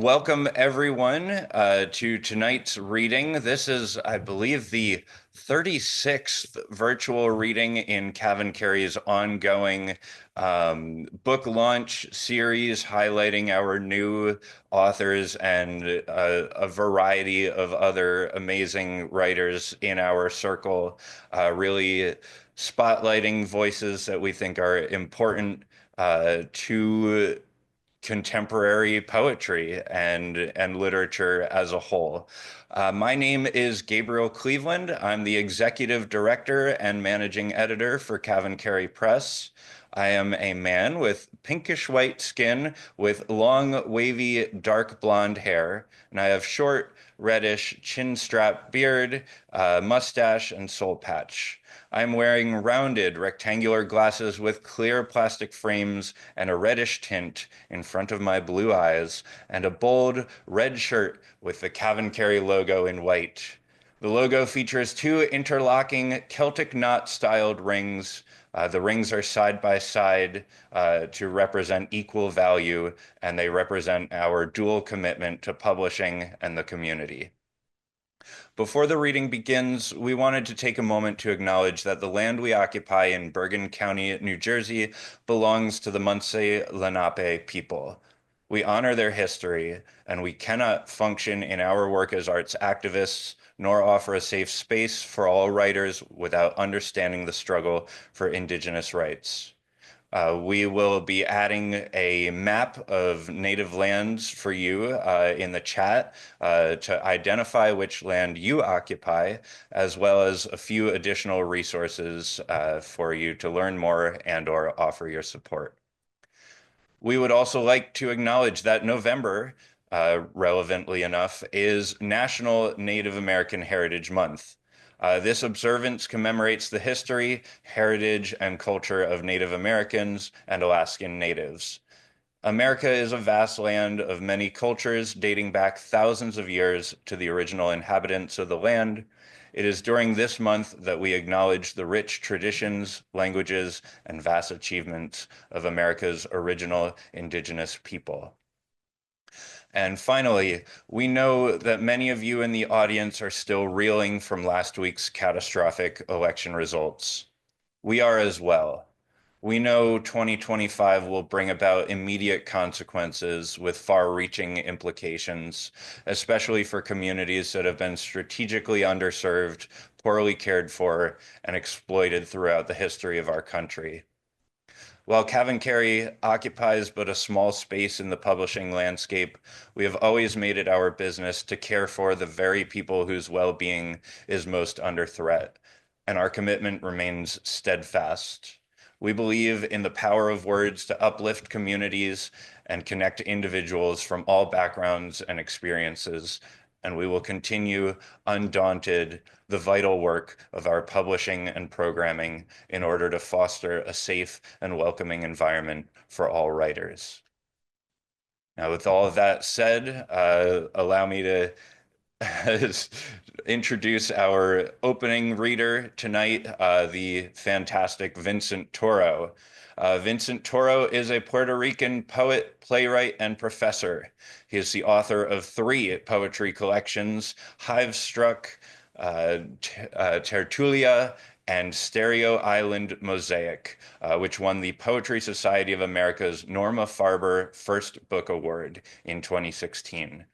Welcome everyone to tonight's reading. This is, I believe, the 36th virtual reading in CavanKerry's ongoing book launch series, highlighting our new authors and a variety of other amazing writers in our circle, really spotlighting voices that we think are important to contemporary poetry and literature as a whole. My name is Gabriel Cleveland. I'm the executive director and managing editor for CavanKerry Press. I am a man with pinkish white skin with long, wavy, dark blonde hair, and I have short, reddish chin strap beard, mustache, and soul patch. I'm wearing rounded rectangular glasses with clear plastic frames and a reddish tint in front of my blue eyes, and a bold red shirt with the CavanKerry logo in white. The logo features two interlocking Celtic knot-styled rings. The rings are side by side to represent equal value, and they represent our dual commitment to publishing and the community. Before the reading begins, we wanted to take a moment to acknowledge that the land we occupy in Bergen County, New Jersey, belongs to the Munsee Lenape people. We honor their history, and we cannot function in our work as arts activists, nor offer a safe space for all writers without understanding the struggle for Indigenous rights. We will be adding a map of native lands for you in the chat to identify which land you occupy, as well as a few additional resources for you to learn more and or offer your support. We would also like to acknowledge that November, relevantly enough, is National Native American Heritage Month. This observance commemorates the history, heritage, and culture of Native Americans and Alaskan Natives. America is a vast land of many cultures dating back thousands of years to the original inhabitants of the land. It is during this month that we acknowledge the rich traditions, languages, and vast achievements of America's original indigenous people. And finally, we know that many of you in the audience are still reeling from last week's catastrophic election results. We are as well. We know 2025 will bring about immediate consequences with far-reaching implications, especially for communities that have been strategically underserved, poorly cared for, and exploited throughout the history of our country. While CavanKerry occupies but a small space in the publishing landscape, we have always made it our business to care for the very people whose well-being is most under threat, and our commitment remains steadfast. We believe in the power of words to uplift communities and connect individuals from all backgrounds and experiences, and we will continue undaunted the vital work of our publishing and programming in order to foster a safe and welcoming environment for all writers. Now, with all of that said, allow me to introduce our opening reader tonight, the fantastic Vincent Toro. Vincent Toro is a Puerto Rican poet, playwright, and professor. He is the author of three poetry collections, Hivestruck, Tertulia, and Stereo Island Mosaic, which won the Poetry Society of America's Norma Farber First Book Award in 2016.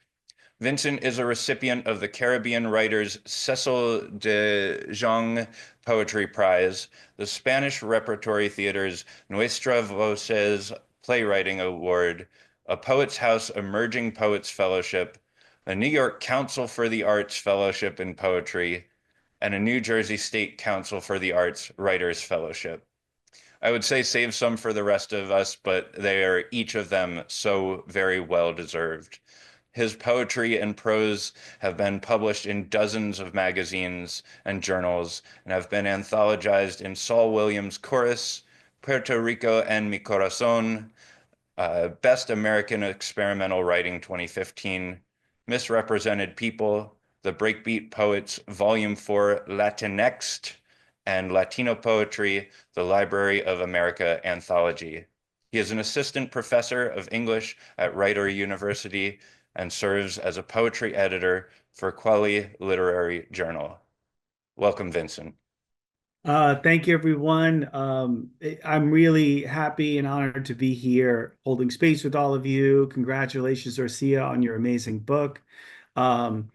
Vincent is a recipient of the Caribbean Writers Cecil de Jong Poetry Prize, the Spanish Repertory Theater's Nuestra Voces Playwriting Award, a Poets House Emerging Poets Fellowship, a New York Council for the Arts Fellowship in Poetry, and a New Jersey State Council for the Arts Writers Fellowship. I would say save some for the rest of us, but they are each of them so very well deserved. His poetry and prose have been published in dozens of magazines and journals and have been anthologized in Saul Williams' Chorus, Puerto Rico en mi Corazón, Best American Experimental Writing 2015, Misrepresented People, The Breakbeat Poets, Volume 4, Latinxed, and Latino Poetry, The Library of America Anthology. He is an assistant professor of English at Rider University and serves as a poetry editor for Quelly Literary Journal. Welcome, Vincent. Thank you, everyone. I'm really happy and honored to be here holding space with all of you. Congratulations, Dorsía, on your amazing book. Um,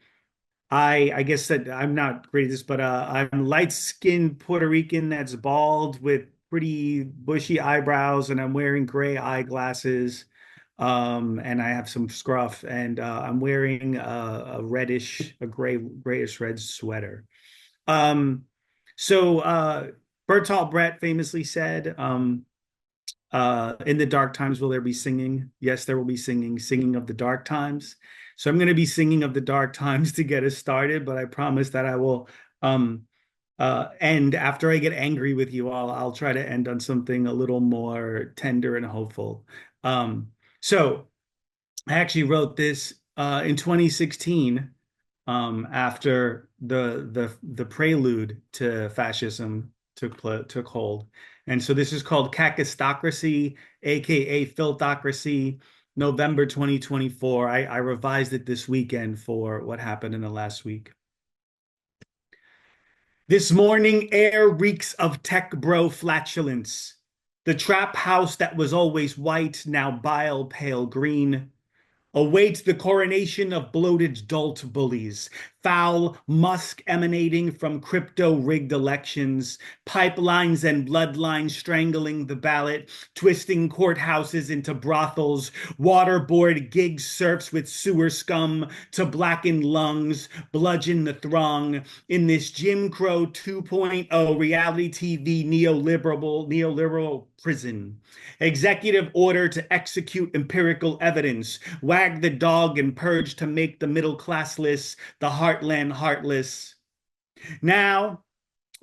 I guess that I'm not great at this, but I'm light-skinned Puerto Rican that's bald with pretty bushy eyebrows, and I'm wearing gray eyeglasses. And I have some scruff, and I'm wearing a grayish red sweater. Um, so Bertolt Brecht famously said, in the dark times will there be singing? Yes, there will be singing, singing of the dark times. So I'm going to be singing of the dark times to get us started, but I promise that I will end after I get angry with you all. I'll try to end on something a little more tender and hopeful. So I actually wrote this in 2016 after the prelude to fascism took hold. And so this is called Kakistocracy, aka Filthocracy, November 2024. I revised it this weekend for what happened in the last week. This morning air reeks of tech bro flatulence. The trap house that was always white, now bile pale green, awaits the coronation of bloated dolt bullies, foul musk emanating from crypto-rigged elections, pipelines and bloodlines strangling the ballot, twisting courthouses into brothels, waterboard gig serfs with sewer scum to blacken lungs, bludgeon the throng in this Jim Crow 2.0 reality TV neoliberal prison. Executive order to execute empirical evidence, wag the dog and purge to make the middle classless, the heartland heartless. Now,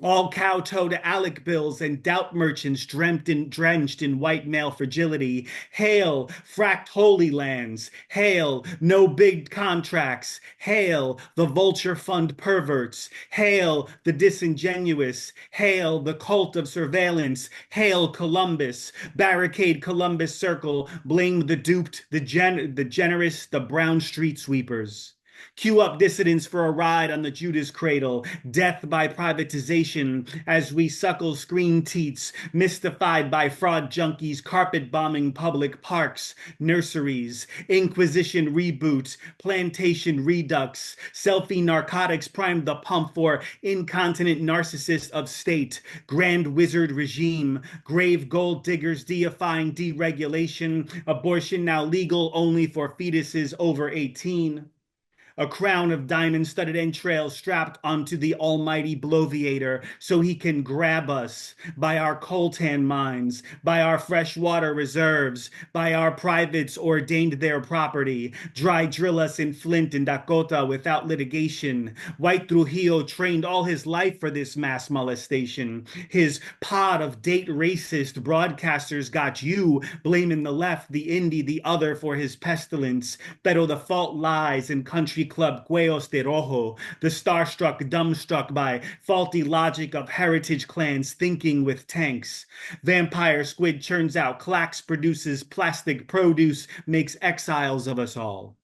all kowtow to Alec bills and doubt merchants drenched in white male fragility. Hail, fracked holy lands. Hail, no big contracts. Hail, the vulture fund perverts. Hail, the disingenuous. Hail, the cult of surveillance. Hail, Columbus. Barricade Columbus Circle. Blame the duped, the generous, the brown street sweepers. Cue up dissidents for a ride on the Judas cradle, death by privatization as we suckle screen teats, mystified by fraud junkies carpet bombing public parks, nurseries, Inquisition reboot, plantation redux, selfie narcotics primed the pump for incontinent narcissist of state, grand wizard regime, grave gold diggers deifying deregulation, abortion now legal only for fetuses over 18. A crown of diamond-studded entrails strapped onto the almighty bloviator so he can grab us by our coltan mines, by our freshwater reserves, by our privates ordained their property, dry drill us in Flint and Dakota without litigation. White Trujillo trained all his life for this mass molestation. His pod of date racist broadcasters got you blaming the left, the indie, the other for his pestilence. Pero the fault lies in country club Cuellos de Rojo, the starstruck, dumbstruck by faulty logic of heritage clans thinking with tanks. Vampire squid churns out clacks, produces plastic produce, makes exiles of us all.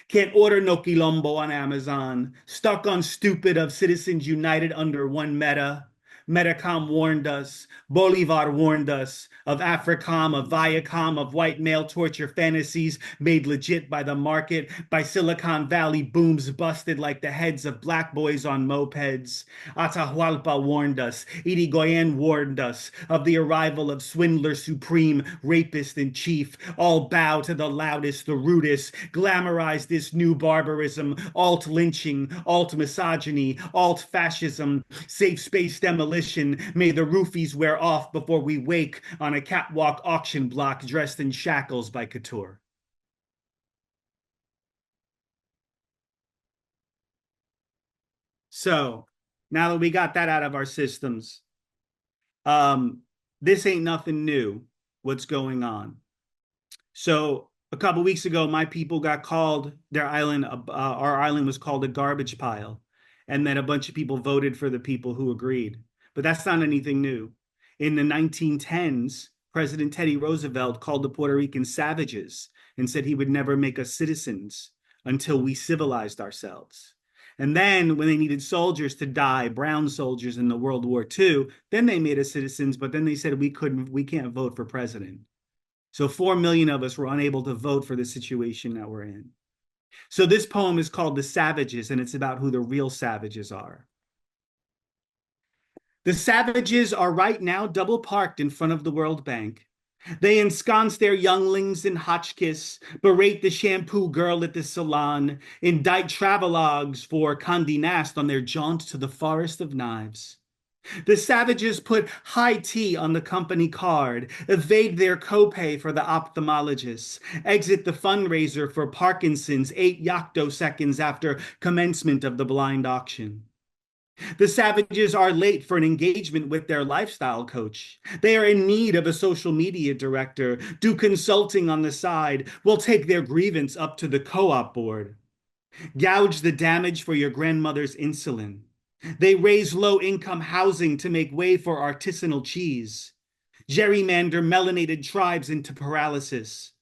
Can't order no quilombo on Amazon. Stuck on stupid of Citizens United under one meta. Metacom warned us. Bolivar warned us of Africom, of Viacom, of white male torture fantasies made legit by the market, by Silicon Valley booms busted like the heads of black boys on mopeds. Atahualpa warned us. Irigoyen warned us of the arrival of swindler supreme, rapist in chief. All bow to the loudest, the rudest, glamorize this new barbarism, alt lynching, alt misogyny, alt fascism, safe space demolition. May the roofies wear off before we wake on a catwalk auction block dressed in shackles by Couture. So now that we got that out of our systems, this ain't nothing new, what's going on. So a couple weeks ago, my people got called, our island was called a garbage pile. And then a bunch of people voted for the people who agreed. But that's not anything new. In the 1910s, President Teddy Roosevelt called the Puerto Ricans savages and said he would never make us citizens until we civilized ourselves. And then when they needed soldiers to die, brown soldiers in the World War II, then they made us citizens, but then they said we can't vote for president. So 4 million of us were unable to vote for the situation that we're in. So this poem is called The Savages, and it's about who the real savages are. The savages are right now double parked in front of the World Bank. They ensconce their younglings in Hotchkiss, berate the shampoo girl at the salon, indict travelogues for Condé Nast on their jaunt to the forest of knives. The savages put high tea on the company card, evade their copay for the ophthalmologist, exit the fundraiser for Parkinson's 8 yoctoseconds after commencement of the blind auction. The savages are late for an engagement with their lifestyle coach. They are in need of a social media director, do consulting on the side, will take their grievance up to the co-op board. Gouge the damage for your grandmother's insulin. They raise low-income housing to make way for artisanal cheese. Gerrymander melanated tribes into paralysis.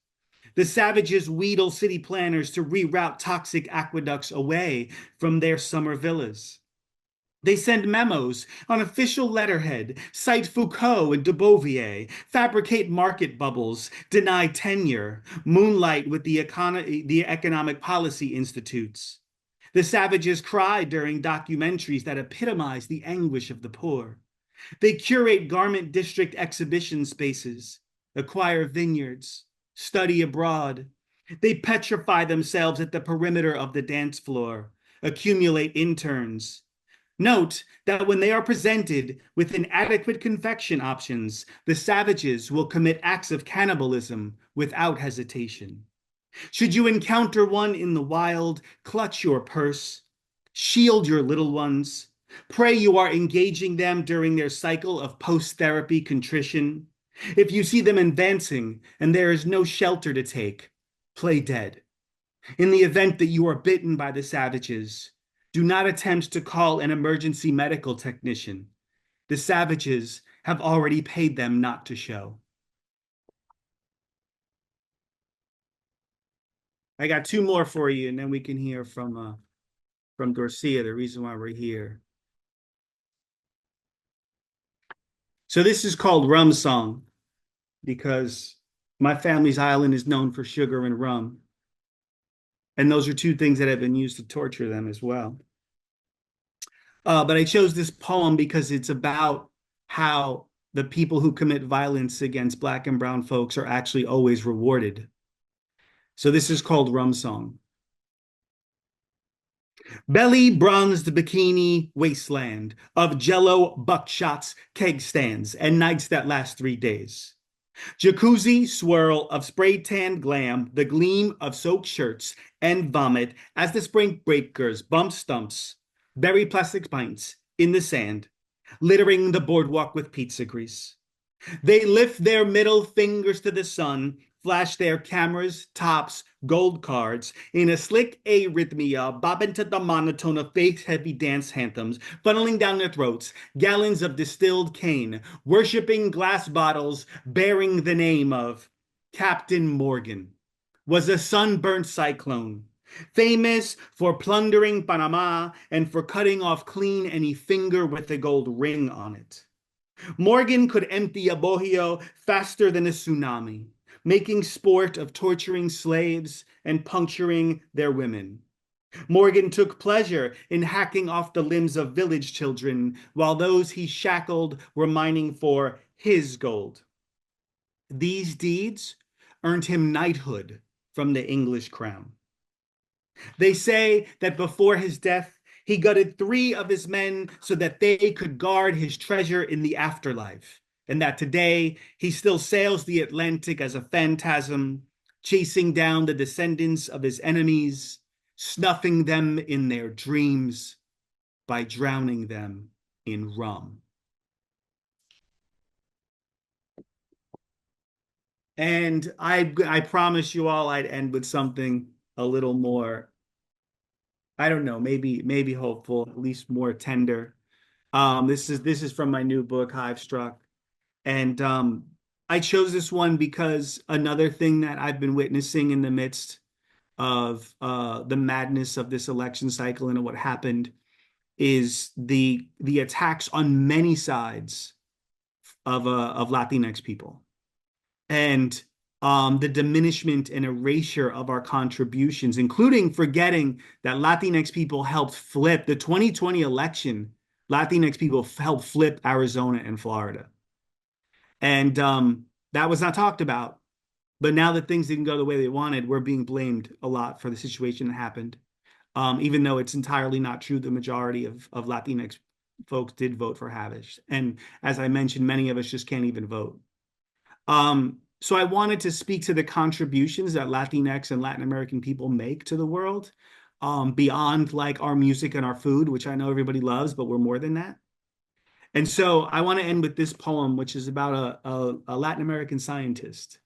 The savages wheedle city planners to reroute toxic aqueducts away from their summer villas. They send memos on official letterhead, cite Foucault and de Beauvoir, fabricate market bubbles, deny tenure, moonlight with the economic policy institutes. The savages cry during documentaries that epitomize the anguish of the poor. They curate garment district exhibition spaces, acquire vineyards, study abroad. They petrify themselves at the perimeter of the dance floor, accumulate interns. Note that when they are presented with inadequate confection options, the savages will commit acts of cannibalism without hesitation. Should you encounter one in the wild, clutch your purse, shield your little ones, pray you are engaging them during their cycle of post-therapy contrition. If you see them advancing and there is no shelter to take, play dead. In the event that you are bitten by the savages, do not attempt to call an emergency medical technician. The savages have already paid them not to show. I got 2 more for you, and then we can hear from Dorsía, the reason why we're here. So this is called Rum Song because my family's island is known for sugar and rum. And those are 2 things that have been used to torture them as well. But I chose this poem because it's about how the people who commit violence against Black and brown folks are actually always rewarded. So this is called Rum Song. Belly bronzed bikini wasteland of jello buckshots, keg stands, and nights that last 3 days. Jacuzzi swirl of spray tanned glam, the gleam of soaked shirts, and vomit as the spring breakers bump stumps, bury plastic pints in the sand, littering the boardwalk with pizza grease. They lift their middle fingers to the sun, flash their cameras, tops, gold cards in a slick arrhythmia, bobbing to the monotone of faith-heavy dance anthems, funneling down their throats, gallons of distilled cane, worshipping glass bottles bearing the name of Captain Morgan, was a sunburnt cyclone, famous for plundering Panama and for cutting off clean any finger with a gold ring on it. Morgan could empty a bohio faster than a tsunami, making sport of torturing slaves and puncturing their women. Morgan took pleasure in hacking off the limbs of village children, while those he shackled were mining for his gold. These deeds earned him knighthood from the English crown. They say that before his death, he gutted 3 of his men so that they could guard his treasure in the afterlife, and that today he still sails the Atlantic as a phantasm, chasing down the descendants of his enemies, snuffing them in their dreams by drowning them in rum. And I promise you all I'd end with something a little more, I don't know, maybe hopeful, at least more tender. This is from my new book, Hive Struck. And I chose this one because another thing that I've been witnessing in the midst of the madness of this election cycle and what happened is the attacks on many sides of Latinx people, and the diminishment and erasure of our contributions, including forgetting that Latinx people helped flip the 2020 election. Latinx people helped flip Arizona and Florida, and that was not talked about. But now that things didn't go the way they wanted, we're being blamed a lot for the situation that happened. Even though it's entirely not true, the majority of Latinx folks did vote for Havish. And as I mentioned, many of us just can't even vote. So I wanted to speak to the contributions that Latinx and Latin American people make to the world, beyond like our music and our food, which I know everybody loves, but we're more than that. And so I want to end with this poem, which is about a Latin American scientist.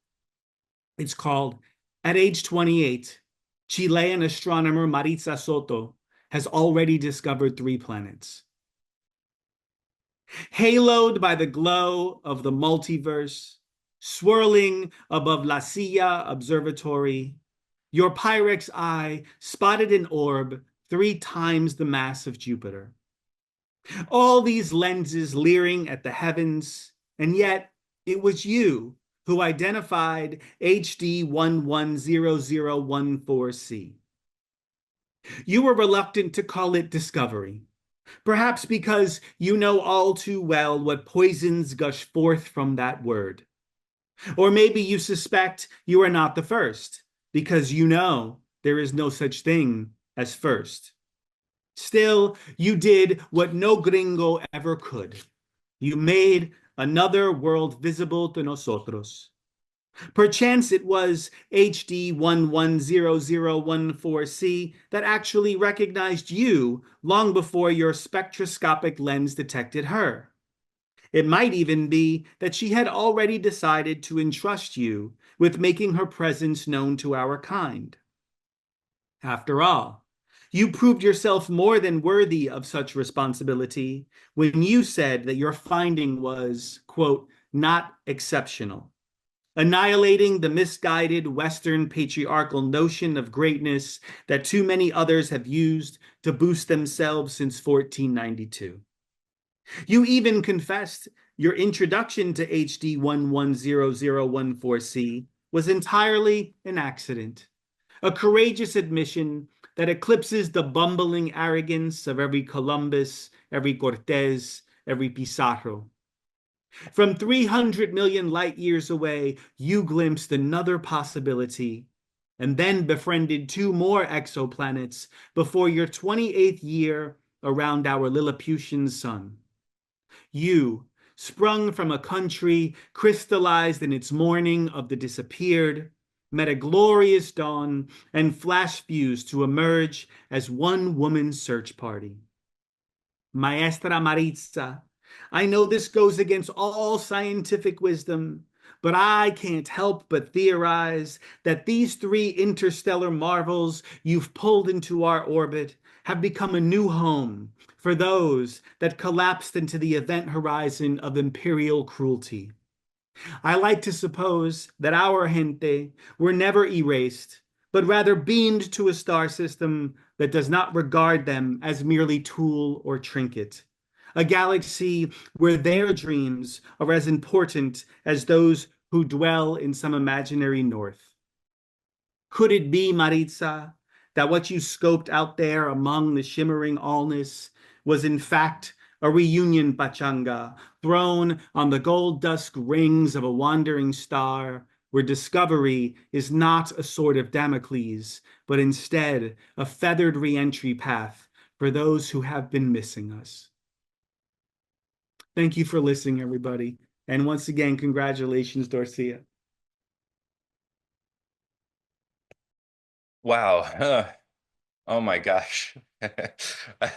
It's called At Age 28, Chilean astronomer Maritza Soto has already discovered 3 planets. Haloed by the glow of the multiverse, swirling above La Silla Observatory, your Pyrex eye spotted an orb 3 times the mass of Jupiter. All these lenses leering at the heavens, and yet it was you who identified HD 110014C. You were reluctant to call it discovery, perhaps because you know all too well what poisons gush forth from that word. Or maybe you suspect you are not the first, because you know there is no such thing as first. Still, you did what no gringo ever could. You made another world visible to nosotros. Perchance it was HD 110014C that actually recognized you long before your spectroscopic lens detected her. It might even be that she had already decided to entrust you with making her presence known to our kind. After all, you proved yourself more than worthy of such responsibility when you said that your finding was, quote, not exceptional, annihilating the misguided Western patriarchal notion of greatness that too many others have used to boost themselves since 1492. You even confessed your introduction to HD 110014C was entirely an accident, a courageous admission that eclipses the bumbling arrogance of every Columbus, every Cortez, every Pizarro. From 300 million light years away, you glimpsed another possibility and then befriended 2 more exoplanets before your 28th year around our Lilliputian sun. You, sprung from a country crystallized in its mourning of the disappeared, met a glorious dawn and flash fused to emerge as one woman search party. Maestra Maritza, I know this goes against all scientific wisdom, but I can't help but theorize that these 3 interstellar marvels you've pulled into our orbit have become a new home for those that collapsed into the event horizon of imperial cruelty. I like to suppose that our gente were never erased, but rather beamed to a star system that does not regard them as merely tool or trinket. A galaxy where their dreams are as important as those who dwell in some imaginary north. Could it be, Maritza, that what you scoped out there among the shimmering allness was in fact a reunion pachanga thrown on the gold dusk rings of a wandering star, where discovery is not a sword of Damocles, but instead a feathered re-entry path for those who have been missing us? Thank you for listening, everybody. And once again, congratulations, Dorsía. Wow. Oh my gosh.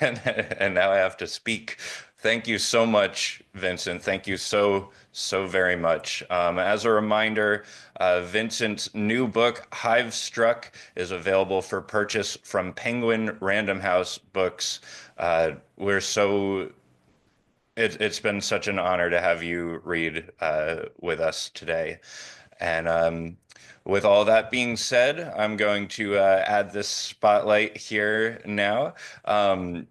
And now I have to speak. Thank you so much, Vincent. Thank you so very much. As a reminder, Vincent's new book, Hive Struck, is available for purchase from Penguin Random House Books. We're so It's been such an honor to have you read with us today. And with all that being said, I'm going to add this spotlight here now. Um,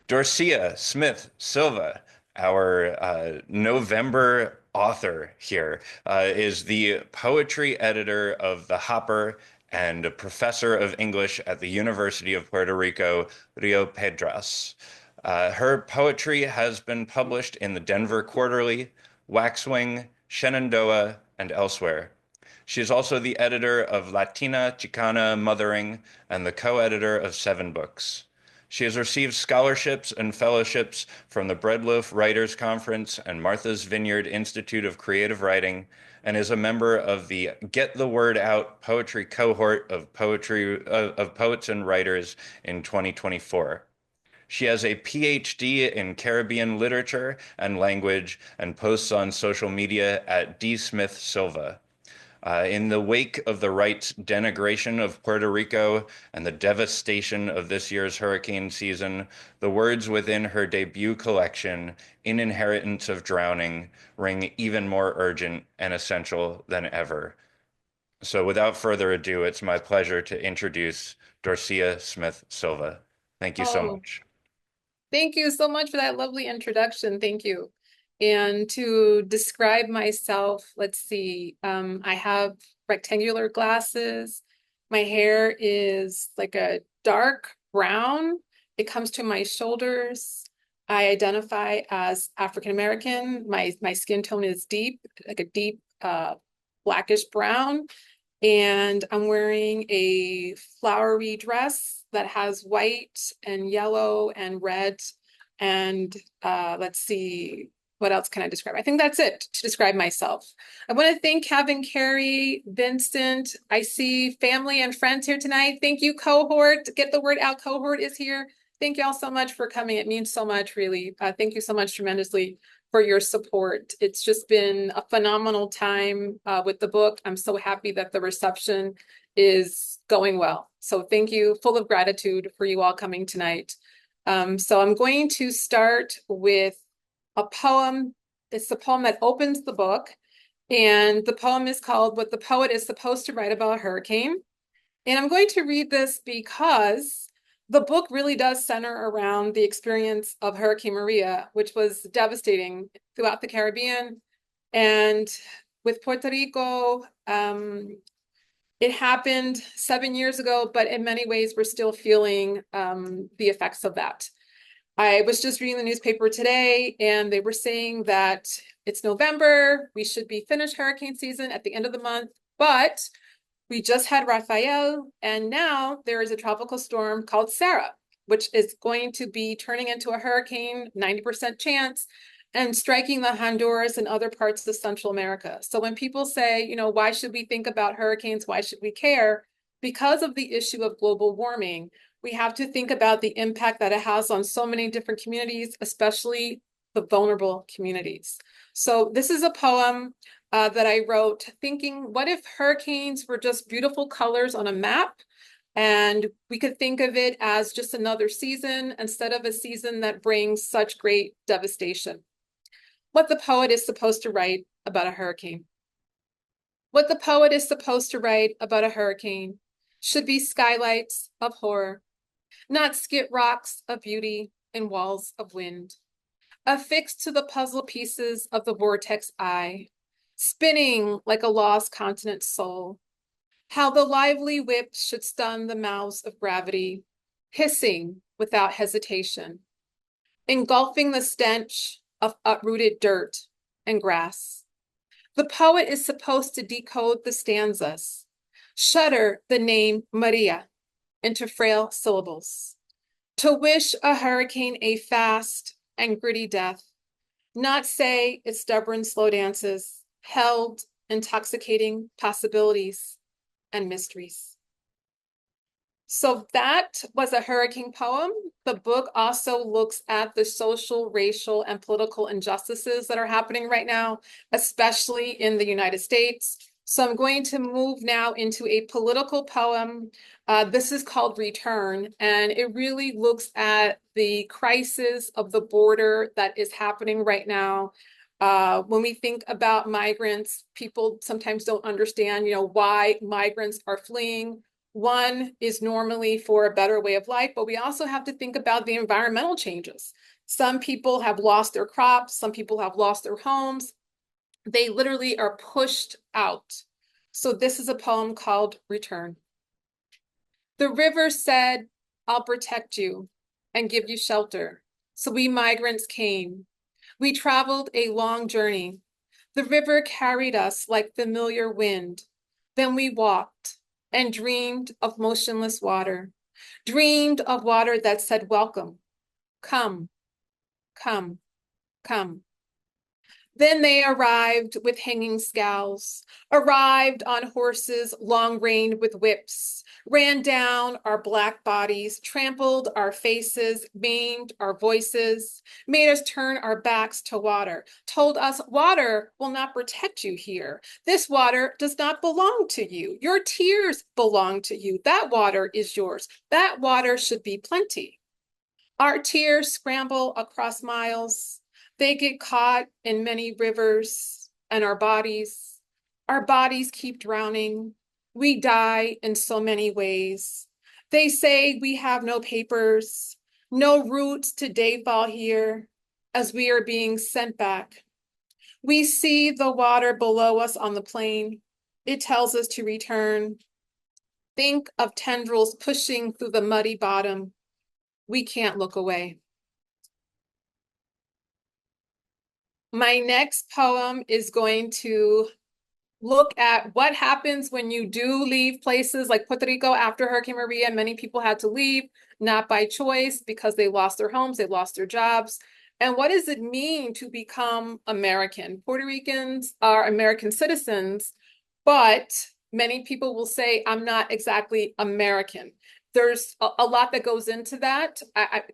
Dorsía Smith Silva, our November author here, is the poetry editor of The Hopper and a professor of English at the University of Puerto Rico, Rio Piedras. Her poetry has been published in the Denver Quarterly, Waxwing, Shenandoah, and elsewhere. She is also the editor of Latina Chicana Mothering and the co-editor of 7 books. She has received scholarships and fellowships from the Breadloaf Writers Conference and Martha's Vineyard Institute of Creative Writing, and is a member of the Get the Word Out poetry cohort of poets and writers in 2024. She has a PhD in Caribbean literature and language and posts on social media at D. Smith Silva. In the wake of the right's denigration of Puerto Rico and the devastation of this year's hurricane season, the words within her debut collection, In Inheritance of Drowning, ring even more urgent and essential than ever. So without further ado, it's my pleasure to introduce Dorsía Smith Silva. Thank you so Oh, much. thank you so much for that lovely introduction. Thank you. And to describe myself, let's see, I have rectangular glasses. My hair is like a dark brown. It comes to my shoulders. I identify as African American. My skin tone is deep, like a deep blackish brown. And I'm wearing a flowery dress that has white and yellow and red. And let's see, what else can I describe? I think that's it to describe myself. I want to thank CavanKerry, Vincent. I see family and friends here tonight. Thank you, cohort. Get the word out, cohort is here. Thank you all so much for coming. It means so much, really. Thank you so much tremendously for your support. It's just been a phenomenal time with the book. I'm so happy that the reception is going well. So thank you, full of gratitude for you all coming tonight. So I'm going to start with a poem. It's the poem that opens the book. And the poem is called What the Poet is Supposed to Write About a Hurricane. And I'm going to read this because the book really does center around the experience of Hurricane Maria, which was devastating throughout the Caribbean. And with Puerto Rico, it happened 7 years ago, but in many ways, we're still feeling the effects of that. I was just reading the newspaper today, and they were saying that it's November, we should be finished hurricane season at the end of the month, but we just had Rafael, and now there is a tropical storm called Sarah, which is going to be turning into a hurricane, 90% chance, and striking the Honduras and other parts of Central America. So when people say, you know, why should we think about hurricanes? Why should we care? Because of the issue of global warming, we have to think about the impact that it has on so many different communities, especially the vulnerable communities. So this is a poem that I wrote thinking, what if hurricanes were just beautiful colors on a map? And we could think of it as just another season instead of a season that brings such great devastation. What the poet is supposed to write about a hurricane. What the poet is supposed to write about a hurricane should be skylights of horror, not skit rocks of beauty and walls of wind, affixed to the puzzle pieces of the vortex eye, spinning like a lost continent soul. How the lively whip should stun the mouths of gravity, hissing without hesitation, engulfing the stench of uprooted dirt and grass. The poet is supposed to decode the stanzas, shudder the name Maria into frail syllables, to wish a hurricane a fast and gritty death, not say its stubborn slow dances held intoxicating possibilities and mysteries. So that was a hurricane poem. The book also looks at the social, racial, and political injustices that are happening right now, especially in the United States. So I'm going to move now into a political poem. This is called Return, and it really looks at the crisis of the border that is happening right now. When we think about migrants, people sometimes don't understand, why migrants are fleeing. One is normally for a better way of life, but we also have to think about the environmental changes. Some people have lost their crops, some people have lost their homes. They literally are pushed out. So this is a poem called Return. The river said, I'll protect you and give you shelter. So we migrants came. We traveled a long journey. The river carried us like familiar wind. Then we walked and dreamed of motionless water, dreamed of water that said, welcome, come, come, come. Then they arrived with hanging scowls, arrived on horses long-reined with whips, ran down our black bodies, trampled our faces, maimed our voices, made us turn our backs to water, told us water will not protect you here. This water does not belong to you. Your tears belong to you. That water is yours. That water should be plenty. Our tears scramble across miles. They get caught in many rivers, and our bodies keep drowning. We die in so many ways. They say we have no papers, no roots to dayfall here, as we are being sent back. We see the water below us on the plain. It tells us to return. Think of tendrils pushing through the muddy bottom. We can't look away. My next poem is going to look at what happens when you do leave places like Puerto Rico after Hurricane Maria. Many people had to leave, not by choice, because they lost their homes, they lost their jobs. And what does it mean to become American? Puerto Ricans are American citizens, but many people will say, I'm not exactly American. There's a lot that goes into that.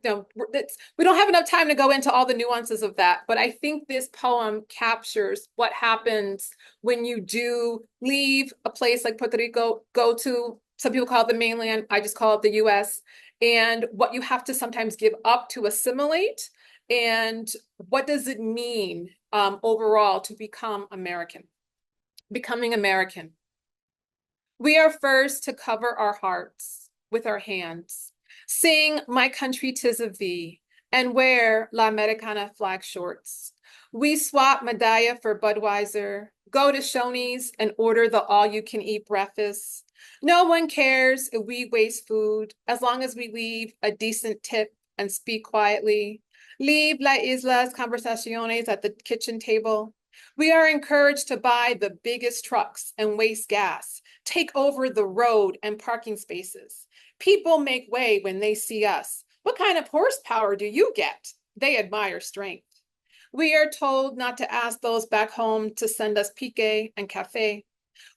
We don't have enough time to go into all the nuances of that, but I think this poem captures what happens when you do leave a place like Puerto Rico, go to, some people call it the mainland, I just call it the US, and what you have to sometimes give up to assimilate, and what does it mean overall to become American, becoming American. We are first to cover our hearts with our hands, sing My Country 'Tis of Thee, and wear La Americana flag shorts. We swap Medalla for Budweiser, go to Shoney's and order the all-you-can-eat breakfast. No one cares if we waste food, as long as we leave a decent tip and speak quietly. Leave La Isla's conversaciones at the kitchen table. We are encouraged to buy the biggest trucks and waste gas, take over the road and parking spaces. People make way when they see us. What kind of horsepower do you get? They admire strength. We are told not to ask those back home to send us pique and cafe.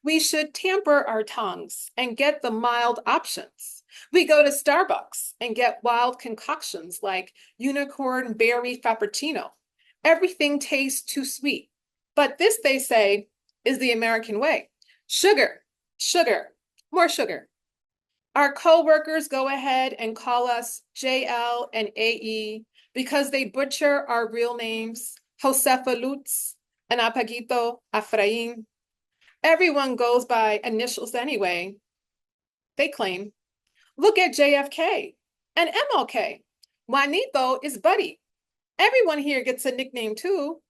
We should tamper our tongues and get the mild options. We go to Starbucks and get wild concoctions like unicorn berry frappuccino. Everything tastes too sweet. But this, they say, is the American way. Sugar, sugar, more sugar. Our co-workers go ahead and call us JL and AE because they butcher our real names, Josefa Lutz and Apagito Afrain. Everyone goes by initials anyway, they claim. Look at JFK and MLK. Juanito is Buddy. Everyone here gets a nickname too.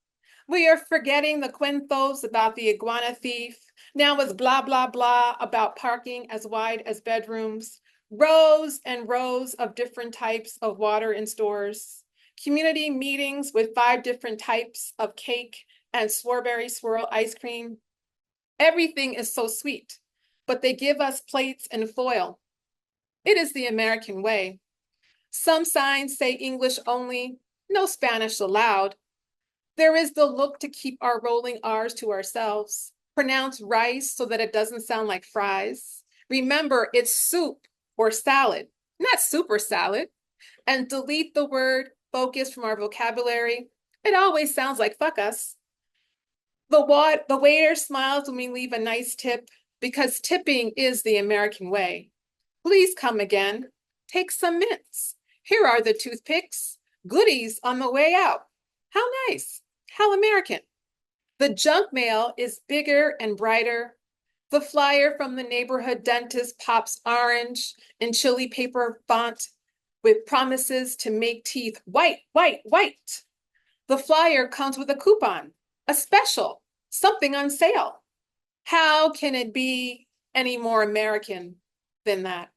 We are forgetting the cuentos about the iguana thief. Now it's blah, blah, blah about parking as wide as bedrooms. Rows and rows of different types of water in stores. Community meetings with 5 different types of cake and Swarberry swirl ice cream. Everything is so sweet, but they give us plates and foil. It is the American way. Some signs say English only, no Spanish allowed. There is the look to keep our rolling R's to ourselves. Pronounce rice so that it doesn't sound like fries. Remember, it's soup or salad, not super salad. And delete the word focus from our vocabulary. It always sounds like fuck us. The waiter smiles when we leave a nice tip because tipping is the American way. Please come again. Take some mints. Here are the toothpicks. Goodies on the way out. How nice. How American. The junk mail is bigger and brighter. The flyer from the neighborhood dentist pops orange in chili paper font with promises to make teeth white, white, white. The flyer comes with a coupon, a special, something on sale. How can it be any more American than that?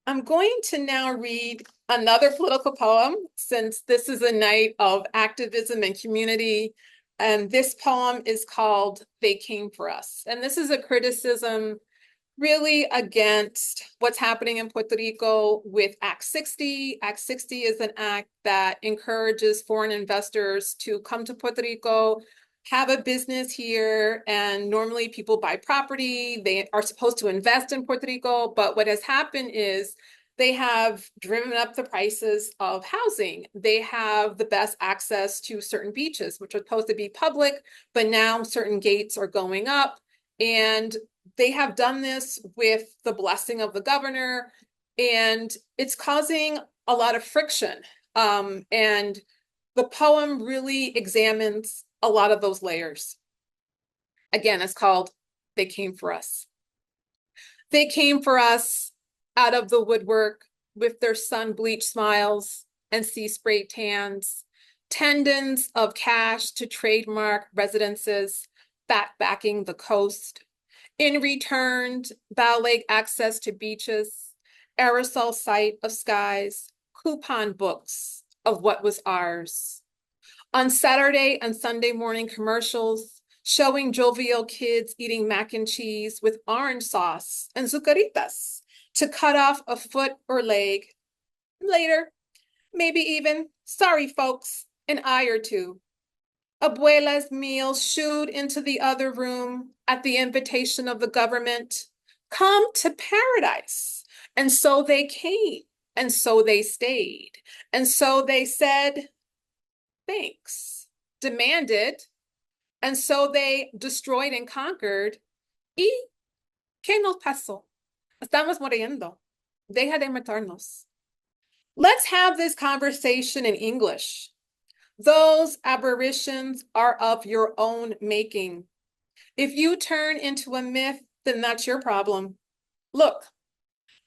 I'm going to now read another political poem since this is a night of activism and community. And this poem is called They Came for Us. And this is a criticism really against what's happening in Puerto Rico with Act 60. Act 60 is an act that encourages foreign investors to come to Puerto Rico, have a business here, and normally people buy property. They are supposed to invest in Puerto Rico, but what has happened is they have driven up the prices of housing. They have the best access to certain beaches, which are supposed to be public, but now certain gates are going up. And they have done this with the blessing of the governor, and it's causing a lot of friction. And the poem really examines a lot of those layers. Again, it's called They Came for Us. They came for us out of the woodwork with their sun-bleached smiles and sea-spray tans, tendons of cash to trademark residences, backbacking the coast. In return, bow leg access to beaches, aerosol sight of skies, coupon books of what was ours. On Saturday and Sunday morning commercials, showing jovial kids eating mac and cheese with orange sauce and zucaritas to cut off a foot or leg. Later, maybe even, sorry folks, an eye or two. Abuela's meals shooed into the other room at the invitation of the government. Come to paradise. And so they came, and so they stayed, and so they said, thanks, demanded, and so they destroyed and conquered. ¿Y qué nos pasó? Estamos muriendo. Deja de matarnos. Let's have this conversation in English. Those aberrations are of your own making. If you turn into a myth, then that's your problem. Look,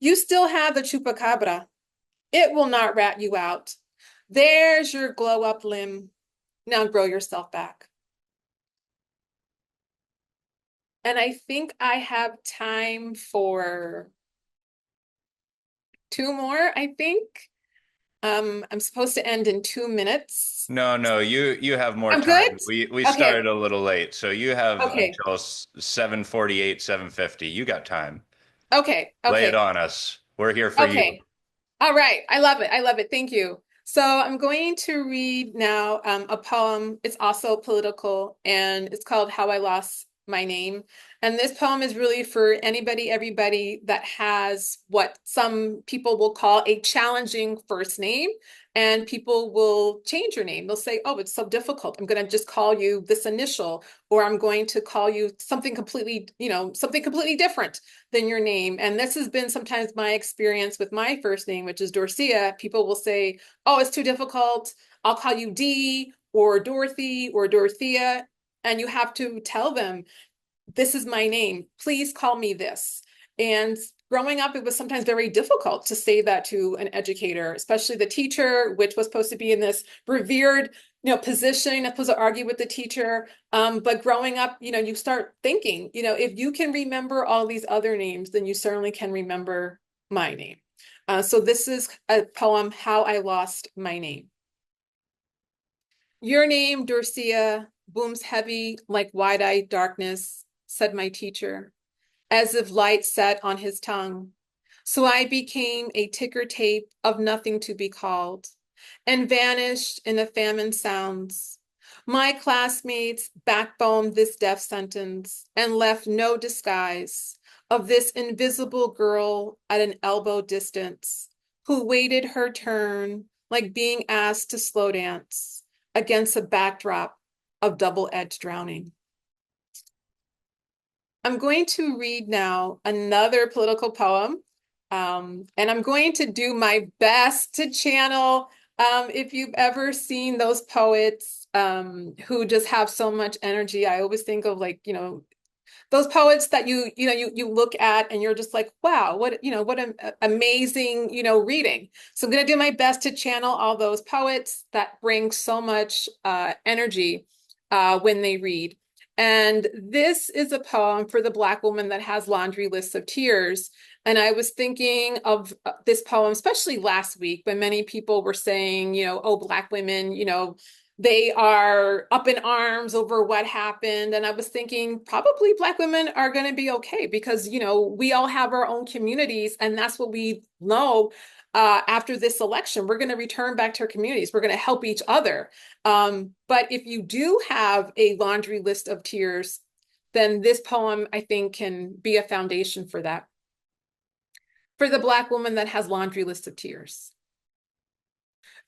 you still have the chupacabra. It will not rat you out. There's your glow up limb. Now grow yourself back. And I think I have time for two more, I think. I'm supposed to end in 2 minutes. No, you have more I'm time. good? We Okay. started a little late, so you have Okay. until 7:48, 7:50. You got time. Okay. Lay it Okay. on us. We're here for you. Okay. All right. I love it. I love it. Thank you. So I'm going to read now a poem. It's also political, and it's called How I Lost My Name. And this poem is really for anybody, everybody that has what some people will call a challenging first name. And people will change your name. They'll say, oh, it's so difficult. I'm going to just call you this initial, or I'm going to call you something completely, something completely different than your name. And this has been sometimes my experience with my first name, which is Dorsía. People will say, oh, it's too difficult. I'll call you D or Dorothy or Dorothea. And you have to tell them, this is my name. Please call me this. And growing up, it was sometimes very difficult to say that to an educator, especially the teacher, which was supposed to be in this revered, position, supposed to argue with the teacher. But growing up, you start thinking, if you can remember all these other names, then you certainly can remember my name. So this is a poem, How I Lost My Name. Your name, Dorsía, booms heavy like wide-eyed darkness, said my teacher, as if light sat on his tongue. So I became a ticker tape of nothing to be called and vanished in the famine sounds. My classmates backboned this death sentence and left no disguise of this invisible girl at an elbow distance who waited her turn like being asked to slow dance against a backdrop of double-edged drowning. I'm going to read now another political poem, and I'm going to do my best to channel, if you've ever seen those poets who just have so much energy. I always think of, like, those poets that you look at and you're just like, wow, what an amazing reading. So I'm going to do my best to channel all those poets that bring so much energy when they read. And this is a poem for the Black woman that has laundry lists of tears. And I was thinking of this poem, especially last week, when many people were saying, oh, Black women, they are up in arms over what happened. And I was thinking probably Black women are going to be okay because, we all have our own communities. And that's what we know after this election. We're going to return back to our communities. We're going to help each other. But if you do have a laundry list of tears, then this poem, I think, can be a foundation for that. For the Black woman that has laundry list of tears.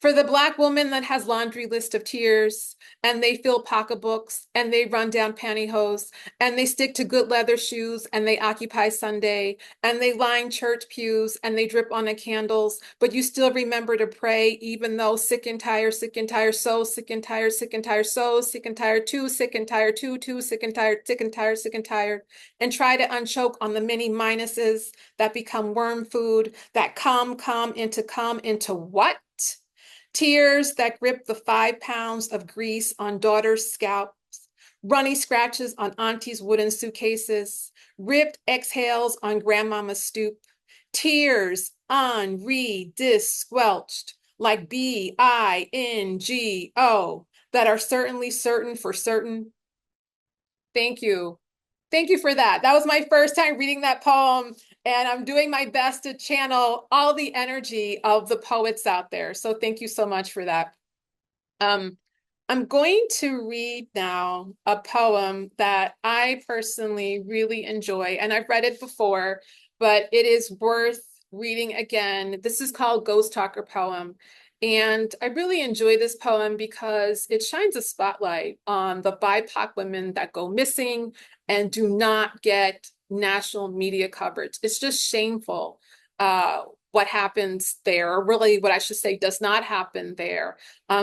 For the Black woman that has laundry list of tears, and they fill pocketbooks, and they run down pantyhose, and they stick to good leather shoes, and they occupy Sunday, and they line church pews, and they drip on the candles, but you still remember to pray, even though sick and tired, so sick and tired, so sick and tired, too sick and tired, too sick and tired, sick and tired, and try to unchoke on the many minuses that become worm food, that come into what? Tears that grip the 5 pounds of grease on daughter's scalps, runny scratches on auntie's wooden suitcases, ripped exhales on grandmama's stoop, tears squelched like BINGO that are certainly certain for certain. Thank you. Thank you for that. That was my first time reading that poem, and I'm doing my best to channel all the energy of the poets out there. So thank you so much for that. I'm going to read now a poem that I personally really enjoy, and I've read it before, but it is worth reading again. This is called Ghost Talker Poem. And I really enjoy this poem because it shines a spotlight on the BIPOC women that go missing and do not get national media coverage. It's just shameful what happens there, or really what I should say does not happen there.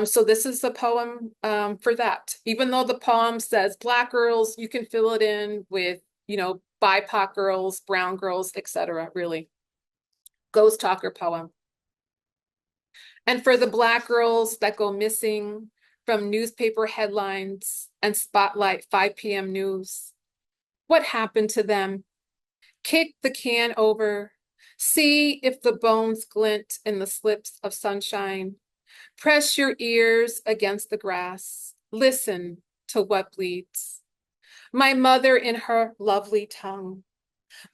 So this is the poem for that. Even though the poem says Black girls, you can fill it in with, BIPOC girls, brown girls, etc. Really. Ghost Talker Poem. And for the Black girls that go missing from newspaper headlines and Spotlight 5 p.m. news, what happened to them? Kick the can over, see if the bones glint in the slips of sunshine. Press your ears against the grass, listen to what bleeds. My mother in her lovely tongue.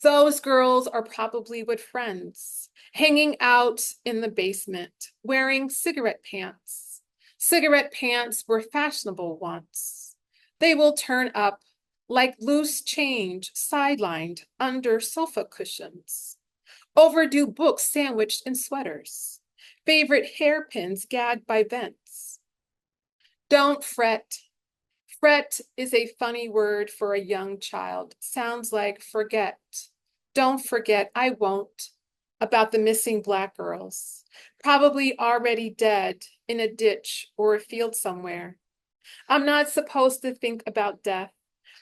Those girls are probably with friends, hanging out in the basement, wearing cigarette pants. Cigarette pants were fashionable once. They will turn up like loose change sidelined under sofa cushions. Overdue books sandwiched in sweaters. Favorite hairpins gagged by vents. Don't fret. Fret is a funny word for a young child. Sounds like forget. Don't forget, I won't, about the missing Black girls, probably already dead in a ditch or a field somewhere. I'm not supposed to think about death.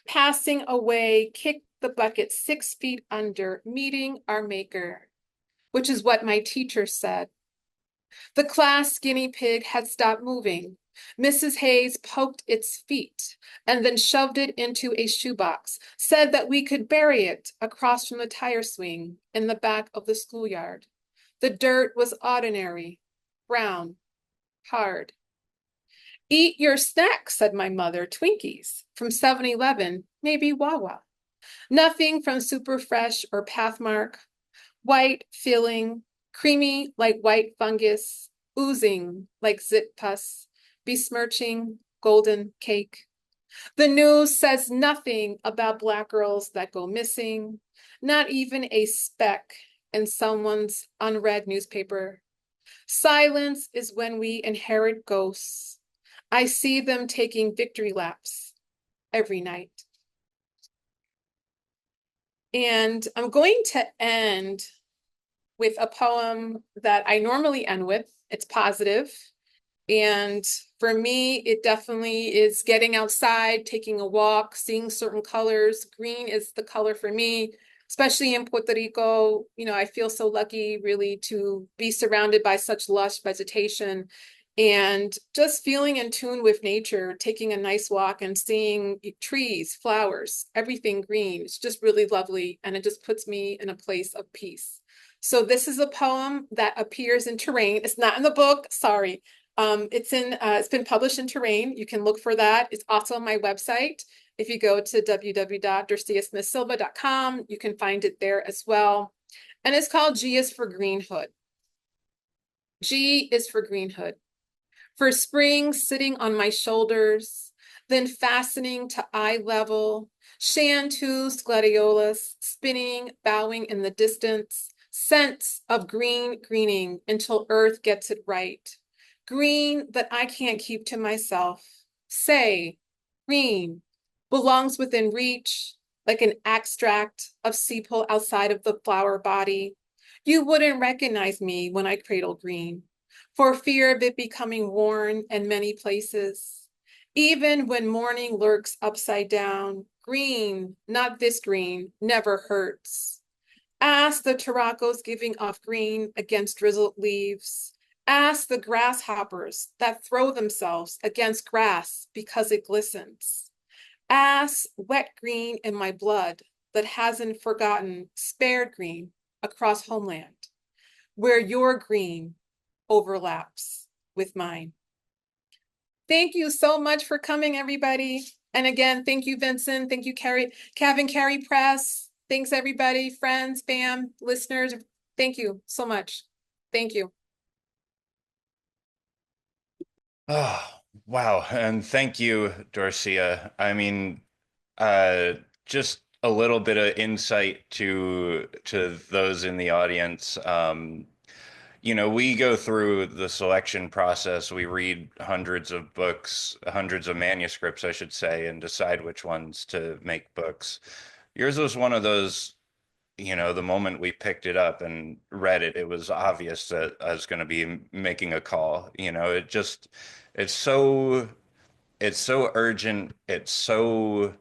Passing away, kick the bucket 6 feet under, meeting our maker, which is what my teacher said. The class guinea pig had stopped moving. Mrs. Hayes poked its feet and then shoved it into a shoebox, said that we could bury it across from the tire swing in the back of the schoolyard. The dirt was ordinary, brown, hard. Eat your snacks, said my mother, Twinkies from 7-Eleven, maybe Wawa. Nothing from Superfresh or Pathmark. White filling, creamy like white fungus, oozing like zit pus, besmirching golden cake. The news says nothing about Black girls that go missing, not even a speck in someone's unread newspaper. Silence is when we inherit ghosts. I see them taking victory laps every night. And I'm going to end with a poem that I normally end with. It's positive. And for me, it definitely is getting outside, taking a walk, seeing certain colors. Green is the color for me, especially in Puerto Rico. You know, I feel so lucky really to be surrounded by such lush vegetation and just feeling in tune with nature, taking a nice walk and seeing trees, flowers, everything green. It's just really lovely. And it just puts me in a place of peace. So this is a poem that appears in Terrain. It's not in the book, sorry. It's been published in Terrain. You can look for that. It's also on my website. If you go to www.dorsiasmithsilva.com, you can find it there as well. And it's called G is for Greenhood. G is for Greenhood. For spring sitting on my shoulders, then fastening to eye level, chantus gladiolus spinning, bowing in the distance, scents of green greening until earth gets it right. Green that I can't keep to myself. Say, green belongs within reach, like an extract of sepal outside of the flower body. You wouldn't recognize me when I cradle green, for fear of it becoming worn in many places. Even when morning lurks upside down, green, not this green, never hurts. Ask the taracos giving off green against drizzled leaves. Ask the grasshoppers that throw themselves against grass because it glistens. Ask wet green in my blood that hasn't forgotten spared green across homeland, where your green overlaps with mine. Thank you so much for coming, everybody. And again, thank you, Vincent. Thank you, CavanKerry Press. Thanks, everybody, friends, fam, listeners. Thank you so much. Thank you. Oh, wow. And thank you, Dorcia. I mean, just a little bit of insight to those in the audience. We go through the selection process. We read hundreds of books, hundreds of manuscripts, I should say, and decide which ones to make books. Yours was one of those, the moment we picked it up and read it, it was obvious that I was going to be making a call. It's so it's so urgent. It's so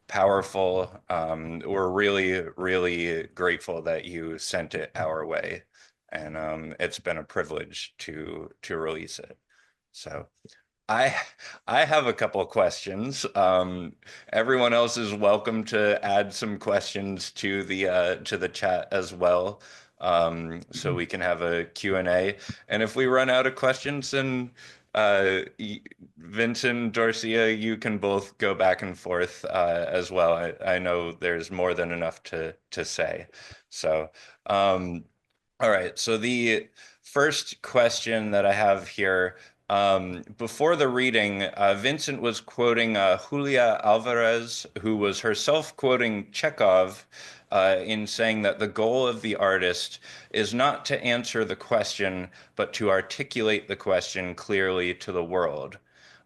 powerful. We're really, really grateful that you sent it our way, and it's been a privilege to release it. So. I I have a couple of questions. Everyone else is welcome to add some questions to the chat as well, so we can have a Q&A. And if we run out of questions, then Vincent, Dorcia, you can both go back and forth as well. I know there's more than enough to say. So, all right. So the first question that I have here. Before the reading, Vincent was quoting Julia Alvarez, who was herself quoting Chekhov in saying that the goal of the artist is not to answer the question, but to articulate the question clearly to the world.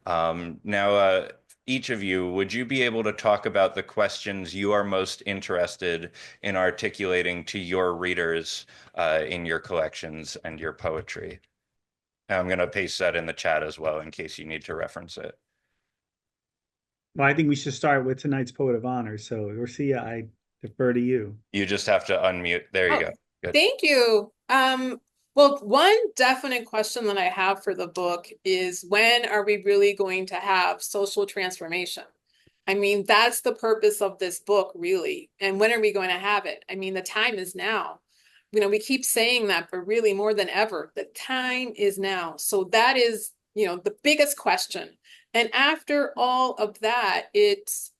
Now, each of you, would you be able to talk about the questions you are most interested in articulating to your readers in your collections and your poetry? I'm going to paste that in the chat as well in case you need to reference it. Well, I think we should start with tonight's poet of honor. So, Dorcia, I defer to you. You just have to unmute. There you go. Good. Thank you. Well, one definite question that I have for the book is, when are we really going to have social transformation? I mean, that's the purpose of this book, really. And when are we going to have it? I mean, the time is now. We keep saying that, but really more than ever, the time is now. So that is, the biggest question. And after all of that, it's,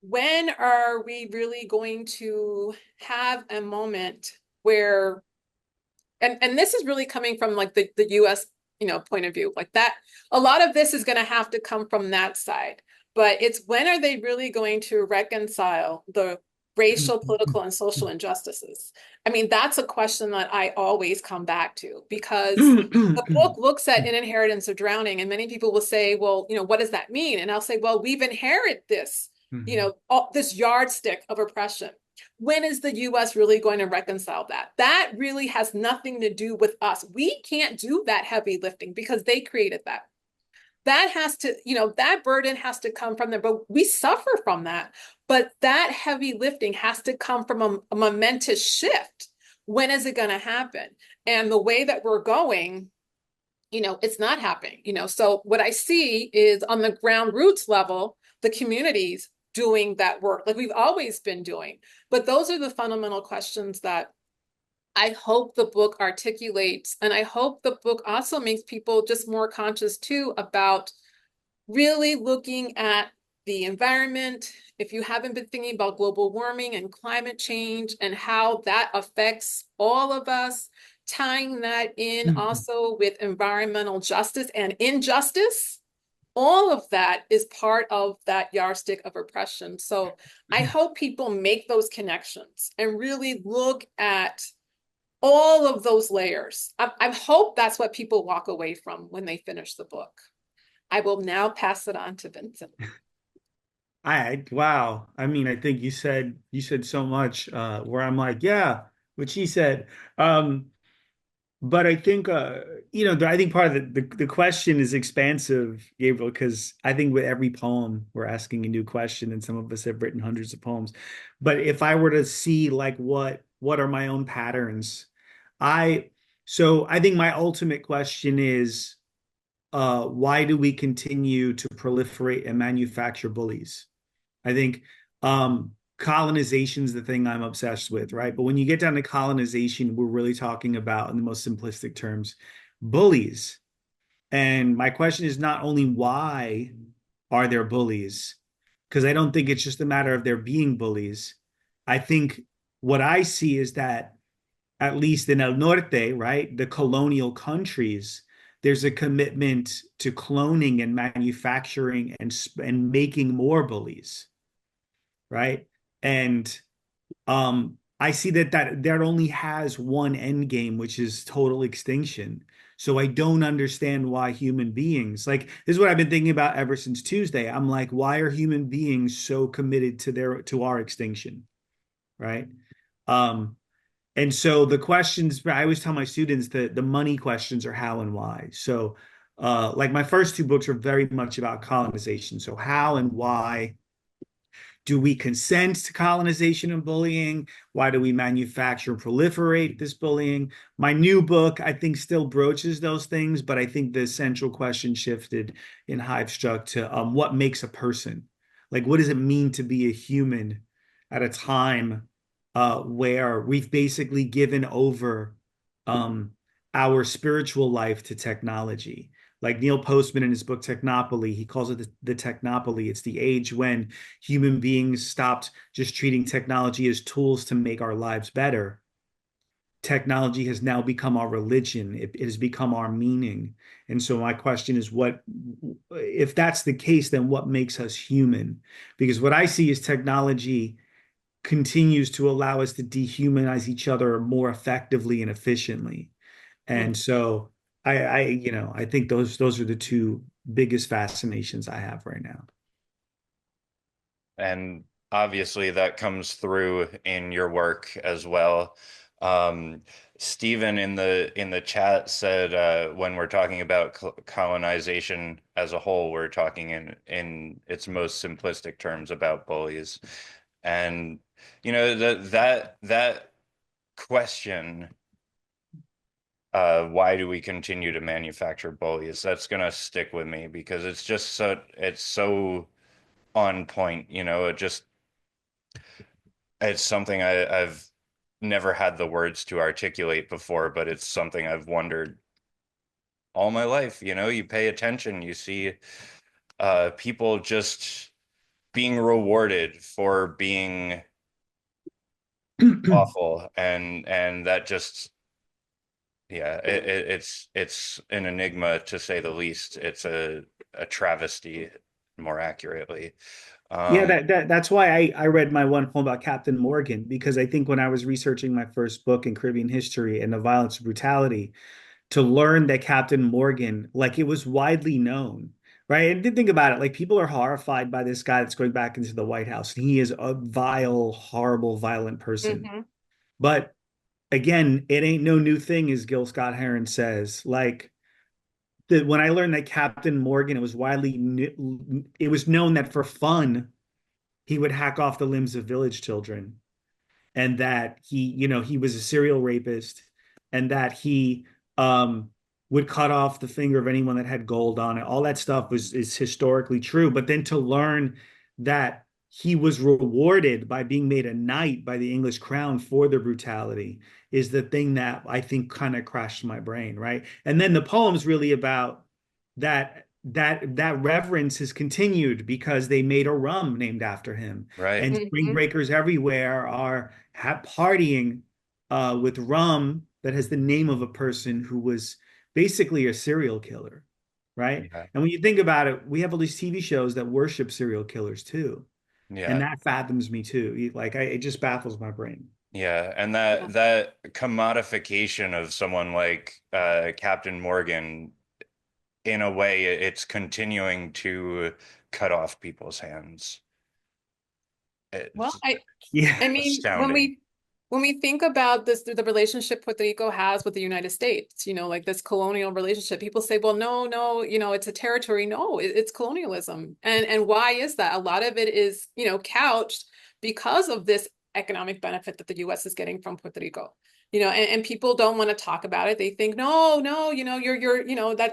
when are we really going to have a moment where, and this is really coming from like the US, point of view, like that, a lot of this is going to have to come from that side. But it's, when are they really going to reconcile the racial, political, and social injustices? I mean, that's a question that I always come back to, because the book looks at an inheritance of drowning, and many people will say, well, what does that mean? And I'll say, well, we've inherited this, this yardstick of oppression. When is the US really going to reconcile that? That really has nothing to do with us. We can't do that heavy lifting because they created that. That has to, that burden has to come from them, but we suffer from that. But that heavy lifting has to come from a momentous shift. When is it going to happen? And the way that we're going, it's not happening. So what I see is on the ground roots level, the communities doing that work like we've always been doing. But those are the fundamental questions that I hope the book articulates. And I hope the book also makes people just more conscious too about really looking at the environment. If you haven't been thinking about global warming and climate change and how that affects all of us, tying that in also with environmental justice and injustice, all of that is part of that yardstick of oppression. So I hope people make those connections and really look at all of those layers. I hope that's what people walk away from when they finish the book. I will now pass it on to Vincent. Wow. I mean, I think you said so much where I'm like, yeah, what she said. But I think I think part of the question is expansive, Gabriel, because I think with every poem we're asking a new question, and some of us have written hundreds of poems. But if I were to see like what are my own patterns, so I think my ultimate question is why do we continue to proliferate and manufacture bullies? I think colonization is the thing I'm obsessed with, right? But when you get down to colonization, we're really talking about, in the most simplistic terms, bullies. And my question is not only why are there bullies, because I don't think it's just a matter of there being bullies. I think what I see is that, at least in El Norte, right, the colonial countries, there's a commitment to cloning and manufacturing and making more bullies, right? And I see that only has one end game, which is total extinction. So I don't understand why human beings, like, this is what I've been thinking about ever since Tuesday. I'm like, why are human beings so committed to our extinction, right? And so the questions, I always tell my students that the money questions are how and why. So like my first two books are very much about colonization. So how and why do we consent to colonization and bullying? Why do we manufacture and proliferate this bullying? My new book, I think, still broaches those things, but I think the central question shifted in Hivestruck to what makes a person? Like, what does it mean to be a human at a time where we've basically given over our spiritual life to technology? Like Neil Postman in his book Technopoly, he calls it the Technopoly. It's the age when human beings stopped just treating technology as tools to make our lives better. Technology has now become our religion. It has become our meaning. And so my question is, if that's the case, then what makes us human? Because what I see is technology continues to allow us to dehumanize each other more effectively and efficiently. And so I think those are the two biggest fascinations I have right now. And obviously that comes through in your work as well. Um, Stephen in the chat said when we're talking about colonization as a whole, we're talking in its most simplistic terms about bullies. And that question, why do we continue to manufacture bullies? That's gonna stick with me because it's so on point, it's something I've never had the words to articulate before, but it's something I've wondered all my life. You pay attention, you see people just being rewarded for being awful, and that just, yeah, it's an enigma to say the least. It's a travesty, more accurately. Yeah, Um, that's why I read my one poem about Captain Morgan, because I think when I was researching my first book in Caribbean history and the violence and brutality, to learn that Captain Morgan, like it was widely known, right? And did think about it, like people are horrified by this guy that's going back into the White House. And he is a vile, horrible, violent person. Hmm. But again, it ain't no new thing, as Gil Scott Heron says. Like when I learned that Captain Morgan, it was known that for fun, he would hack off the limbs of village children, and that he was a serial rapist, and that he um, would cut off the finger of anyone that had gold on it. All that stuff is historically true. But then to learn that he was rewarded by being made a knight by the English crown for the brutality is the thing that I think kind of crashed my brain, right? And then the poem's really about that reverence has continued because they made a rum named after him, right. and spring Hmm. breakers everywhere are partying with rum that has the name of a person who was basically a serial killer, right? Yeah. And when you think about it, we have all these TV shows that worship serial killers too, and Yeah. that fathoms me too. It just baffles my brain. Yeah. And Yeah. that commodification of someone like Captain Morgan, in a way, it's continuing to cut off people's hands. Well, It's Yeah, I mean, astounding. when we think about this, the relationship Puerto Rico has with the United States, like this colonial relationship, people say, well, no, no, it's a territory. No, it's colonialism. And why is that? A lot of it is, couched because of this economic benefit that the US is getting from Puerto Rico. And people don't want to talk about it. They think, no, no,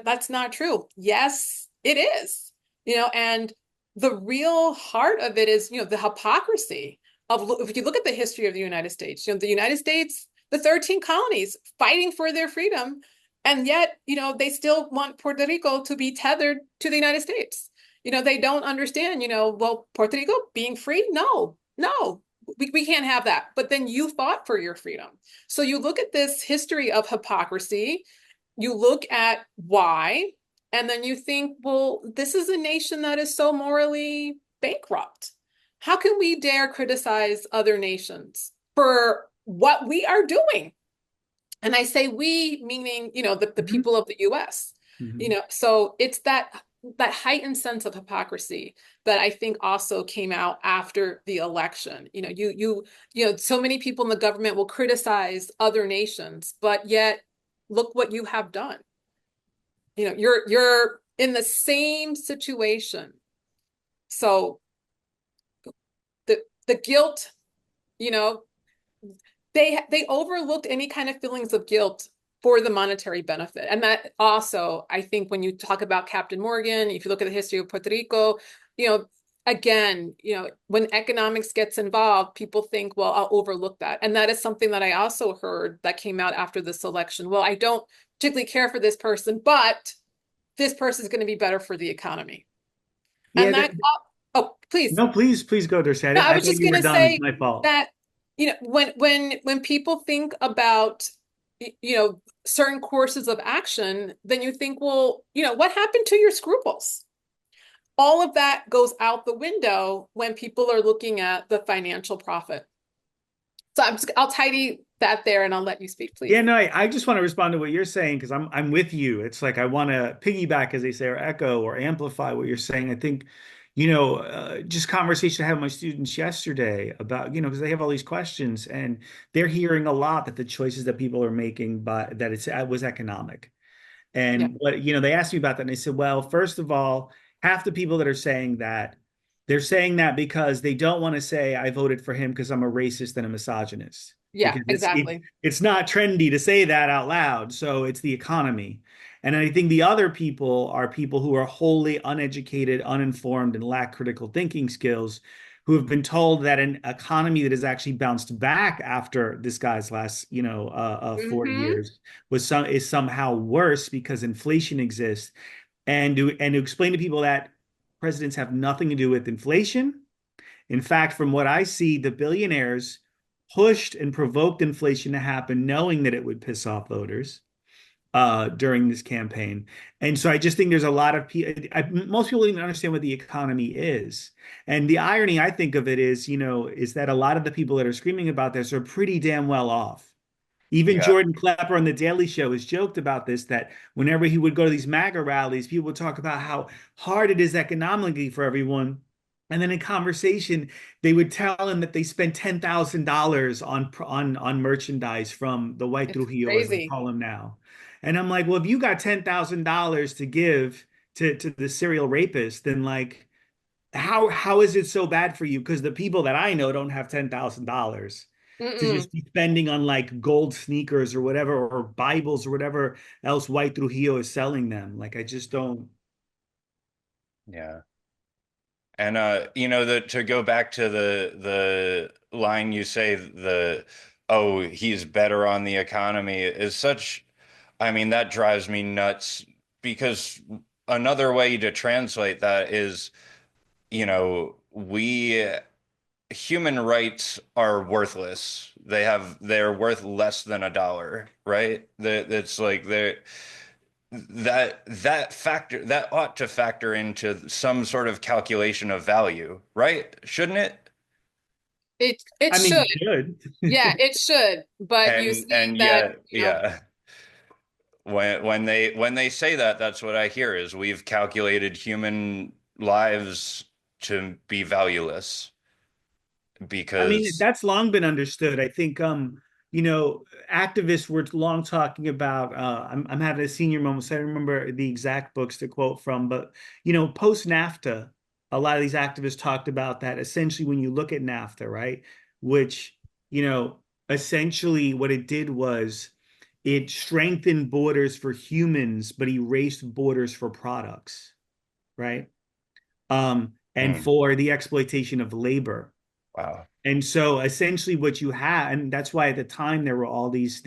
that's not true. Yes, it is. And the real heart of it is, the hypocrisy of, if you look at the history of the United States, the United States, the 13 colonies fighting for their freedom, and yet, they still want Puerto Rico to be tethered to the United States. They don't understand, well, Puerto Rico being free? No, no, we can't have that. But then you fought for your freedom. So you look at this history of hypocrisy, you look at why, and then you think, well, this is a nation that is so morally bankrupt. How can we dare criticize other nations for what we are doing? And I say we, meaning, the Mhm. people of the US. Mhm. So it's that heightened sense of hypocrisy that I think also came out after the election. So many people in the government will criticize other nations, but yet look what you have done. You're in the same situation. So the guilt, you know, they overlooked any kind of feelings of guilt for the monetary benefit. And that also, I think when you talk about Captain Morgan, if you look at the history of Puerto Rico, you know, again, when economics gets involved, people think, well, I'll overlook that. And that is something that I also heard that came out after this election. Well, I don't particularly care for this person, but this person is going to be better for the economy. Yeah, And that, oh, please. no, please go, Dorsey. No, I I was thought just you going were to done. It's say my fault. that, when people think about, certain courses of action, then you think, well, what happened to your scruples? All of that goes out the window when people are looking at the financial profit. So I'll tidy that there and I'll let you speak, please. Yeah, no, I just want to respond to what you're saying because I'm with you. It's like I want to piggyback, as they say, or echo or amplify what you're saying. I think, just conversation I had with my students yesterday about, because they have all these questions and they're hearing a lot that the choices that people are making, but that it was economic. Yeah. And they asked me about that, and they said, well, first of all, half the people that are saying that, they're saying that because they don't want to say I voted for him because I'm a racist and a misogynist. Yeah, Because exactly. it's not trendy to say that out loud. So it's the economy. And I think the other people are people who are wholly uneducated, uninformed, and lack critical thinking skills, who have been told that an economy that has actually bounced back after this guy's last, 40 Hmm. years is somehow worse because inflation exists, and to explain to people that presidents have nothing to do with inflation. In fact, from what I see, the billionaires pushed and provoked inflation to happen, knowing that it would piss off voters. during this campaign. And so I just think there's a lot of people, most people even understand what the economy is. And the irony, I think of it is, is that a lot of the people that are screaming about this are pretty damn well off. Even Yeah. Jordan Klepper on The Daily Show has joked about this, that whenever he would go to these MAGA rallies, people would talk about how hard it is economically for everyone. And then in conversation, they would tell him that they spent $10,000 on merchandise from the White It's Trujillo, as I crazy. call him now. And I'm like, well, if you got $10,000 to give to the serial rapist, then like, how is it so bad for you? Because the people that I know don't have $10,000 to Mm-mm. just be spending on like gold sneakers or whatever, or Bibles or whatever else White Trujillo is selling them. Like, I just don't. Yeah. And to go back to the line you say, oh, he's better on the economy is such, I mean, that drives me nuts because another way to translate that is, we human rights are worthless. They're worth less than $1, right? That's like that factor that ought to factor into some sort of calculation of value, right? Shouldn't it? It I mean, should. it Yeah, should. it should. But you see And that, yet, yeah. When they say that, that's what I hear is we've calculated human lives to be valueless I mean, because that's long been understood. I think, you know, activists were long talking about, I'm having a senior moment, so I don't remember the exact books to quote from, but, post NAFTA, a lot of these activists talked about that essentially when you look at NAFTA, right? Which, you know, essentially what it did was it strengthened borders for humans, but erased borders for products, right? And hmm, for the exploitation of labor. wow. And so essentially what you have, and that's why at the time there were all these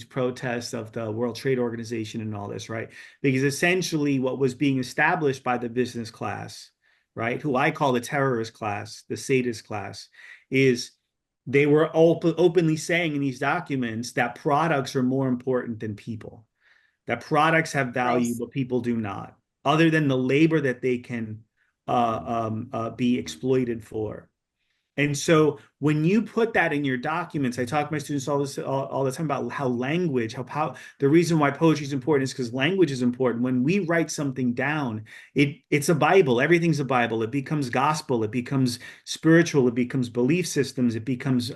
protests of the World Trade Organization and all this, right? Because essentially what was being established by the business class, right, who I call the terrorist class, the sadist class, is they were openly saying in these documents that products are more important than people, that products have value, gross. but people do not, other than the labor that they can be exploited for. And so when you put that in your documents, I talk to my students all the time about how language, how the reason why poetry is important is because language is important. When we write something down, it's a Bible. Everything's a Bible. It becomes gospel. It becomes spiritual. It becomes belief systems. It becomes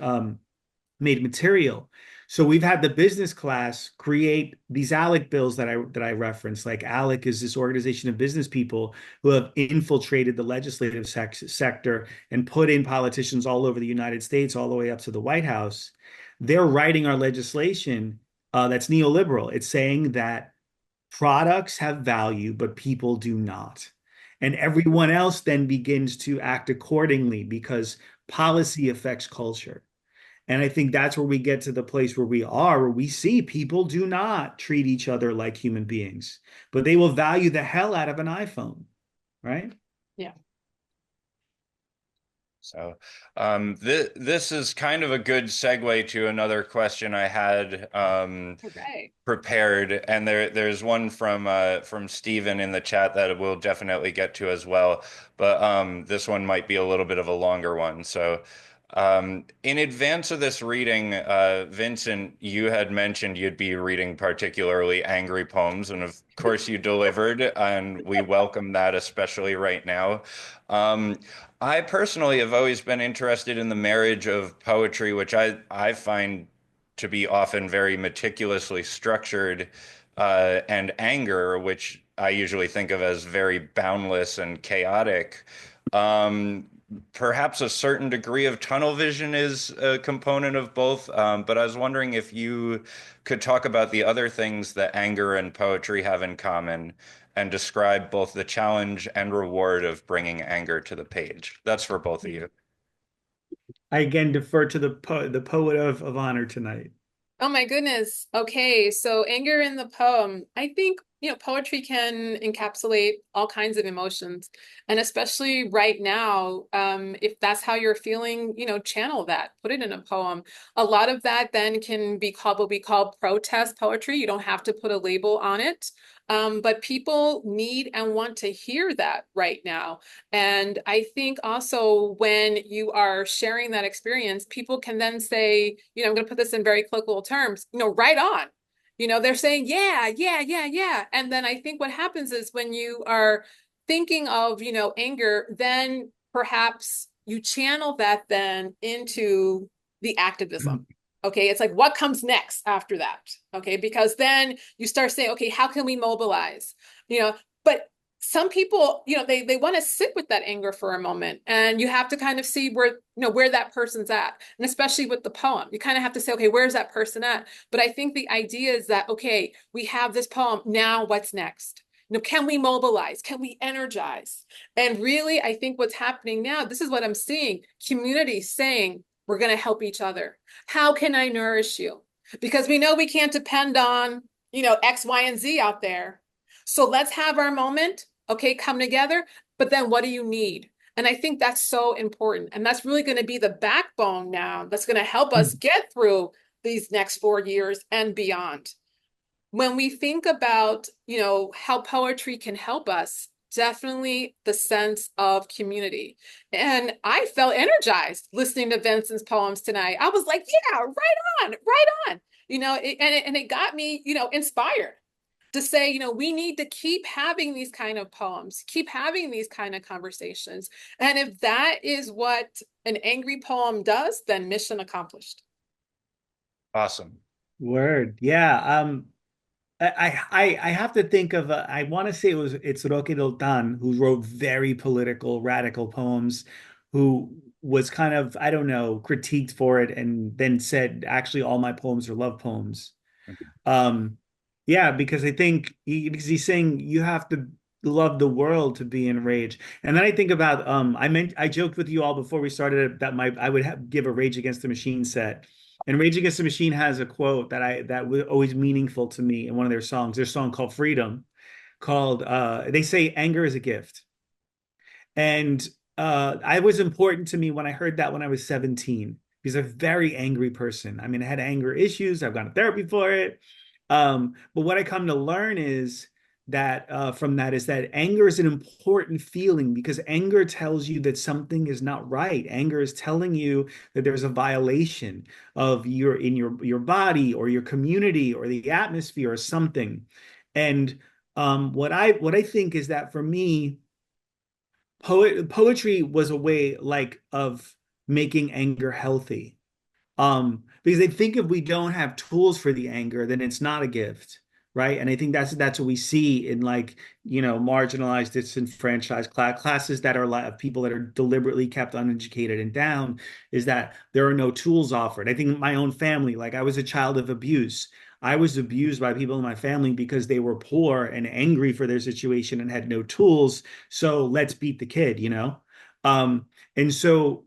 made material. So we've had the business class create these ALEC bills that I referenced. Like ALEC is this organization of business people who have infiltrated the legislative sector and put in politicians all over the United States, all the way up to the White House. They're writing our legislation that's neoliberal. It's saying that products have value, but people do not. And everyone else then begins to act accordingly because policy affects culture. And I think that's where we get to the place where we are, where we see people do not treat each other like human beings, but they will value the hell out of an iPhone, right? Yeah. So, this is kind of a good segue to another question I had Okay. prepared, and there's one from Steven in the chat that we'll definitely get to as well. But this one might be a little bit of a longer one. So, in advance of this reading, Vincent, you had mentioned you'd be reading particularly angry poems, and of course you delivered, and we welcome that, especially right now. Um, I personally have always been interested in the marriage of poetry, which I find to be often very meticulously structured, and anger, which I usually think of as very boundless and chaotic. Um, Perhaps a certain degree of tunnel vision is a component of both, but I was wondering if you could talk about the other things that anger and poetry have in common and describe both the challenge and reward of bringing anger to the page. That's for both of you. I again defer to the poet of honor tonight. Oh my goodness. Okay, so anger in the poem. I think poetry can encapsulate all kinds of emotions. And especially right now, if that's how you're feeling, channel that, put it in a poem. A lot of that then can be called what we call protest poetry. You don't have to put a label on it. But people need and want to hear that right now. And I think also when you are sharing that experience, people can then say, I'm going to put this in very colloquial terms, right on. They're saying, yeah, yeah, yeah, yeah. And then I think what happens is when you are thinking of, anger, then perhaps you channel that then into the activism. Okay. It's like, what comes next after that? Okay. Because then you start saying, okay, how can we mobilize? But some people, they want to sit with that anger for a moment, and you have to kind of see where that person's at. And especially with the poem, you kind of have to say, okay, where's that person at? But I think the idea is that, okay, we have this poem. Now what's next? Can we mobilize? Can we energize? And really, I think what's happening now, this is what I'm seeing, community saying, we're going to help each other. How can I nourish you? Because we know we can't depend on, X, Y, and Z out there. So let's have our moment, okay, come together. But then what do you need? And I think that's so important. And that's really going to be the backbone now that's going to help us get through these next 4 years and beyond. When we think about, how poetry can help us, definitely the sense of community. And I felt energized listening to Vincent's poems tonight. I was like, yeah, right on, right on. And it got me, inspired to say, we need to keep having these kind of poems, keep having these kind of conversations. And if that is what an angry poem does, then mission accomplished. Awesome. Word. Yeah. I have to think of I want to say it's Roque Doltan who wrote very political, radical poems, who was kind of, I don't know, critiqued for it and then said, actually, all my poems are love poems. Um, yeah, because I think because he's saying you have to love the world to be enraged. And then I think about I joked with you all before we started that I would give a Rage Against the Machine set. And Rage Against the Machine has a quote that was always meaningful to me in one of their songs. Their song called Freedom, called they say anger is a gift. And I was important to me when I heard that when I was 17, because I'm a very angry person. I mean, I had anger issues. I've gone to therapy for it. But what I come to learn is that from that is that anger is an important feeling because anger tells you that something is not right. Anger is telling you that there's a violation of your body or your community or the atmosphere or something. And what I think is that for me, poetry was a way like of making anger healthy. Because they think if we don't have tools for the anger, then it's not a gift, right? And I think that's what we see in like, marginalized, disenfranchised classes that are of people that are deliberately kept uneducated and down, is that there are no tools offered. I think my own family, like I was a child of abuse. I was abused by people in my family because they were poor and angry for their situation and had no tools. So let's beat the kid. Um, and so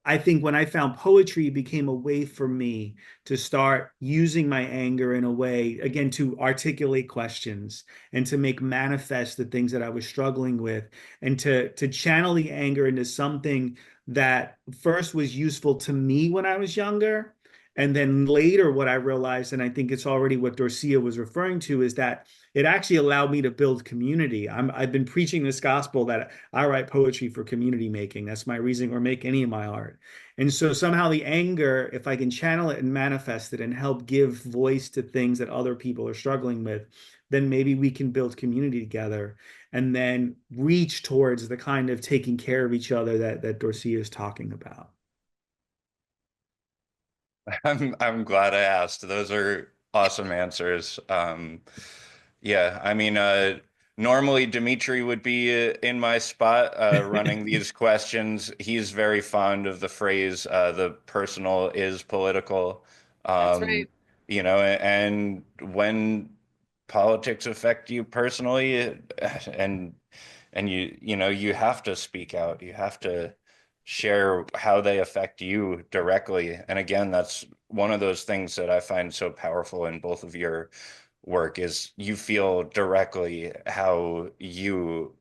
I think when I found poetry, it became a way for me to start using my anger in a way, again, to articulate questions and to make manifest the things that I was struggling with, and to channel the anger into something that first was useful to me when I was younger. And then later, what I realized, and I think it's already what Dorsía was referring to, is that it actually allowed me to build community. I've been preaching this gospel that I write poetry for community making. That's my reason, or make any of my art. And so somehow the anger, if I can channel it and manifest it and help give voice to things that other people are struggling with, then maybe we can build community together and then reach towards the kind of taking care of each other that Dorsía is talking about. I'm glad I asked. Those are awesome answers. Yeah, I mean, normally Dimitri would be in my spot running these questions. He's very fond of the phrase "the personal is political." That's Um, right. and when politics affect you personally, and you have to speak out. You have to share how they affect you directly. And again, that's one of those things that I find so powerful in both of your work is you feel directly how you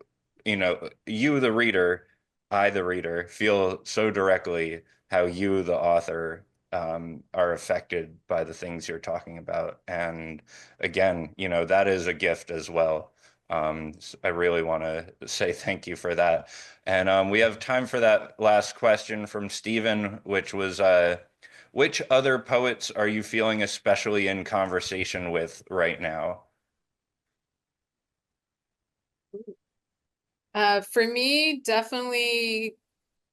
the reader, I the reader, feel so directly how you the author are affected by the things you're talking about. And again, that is a gift as well. So I really want to say thank you for that. And we have time for that last question from Stephen, which was which other poets are you feeling especially in conversation with right now? For me, definitely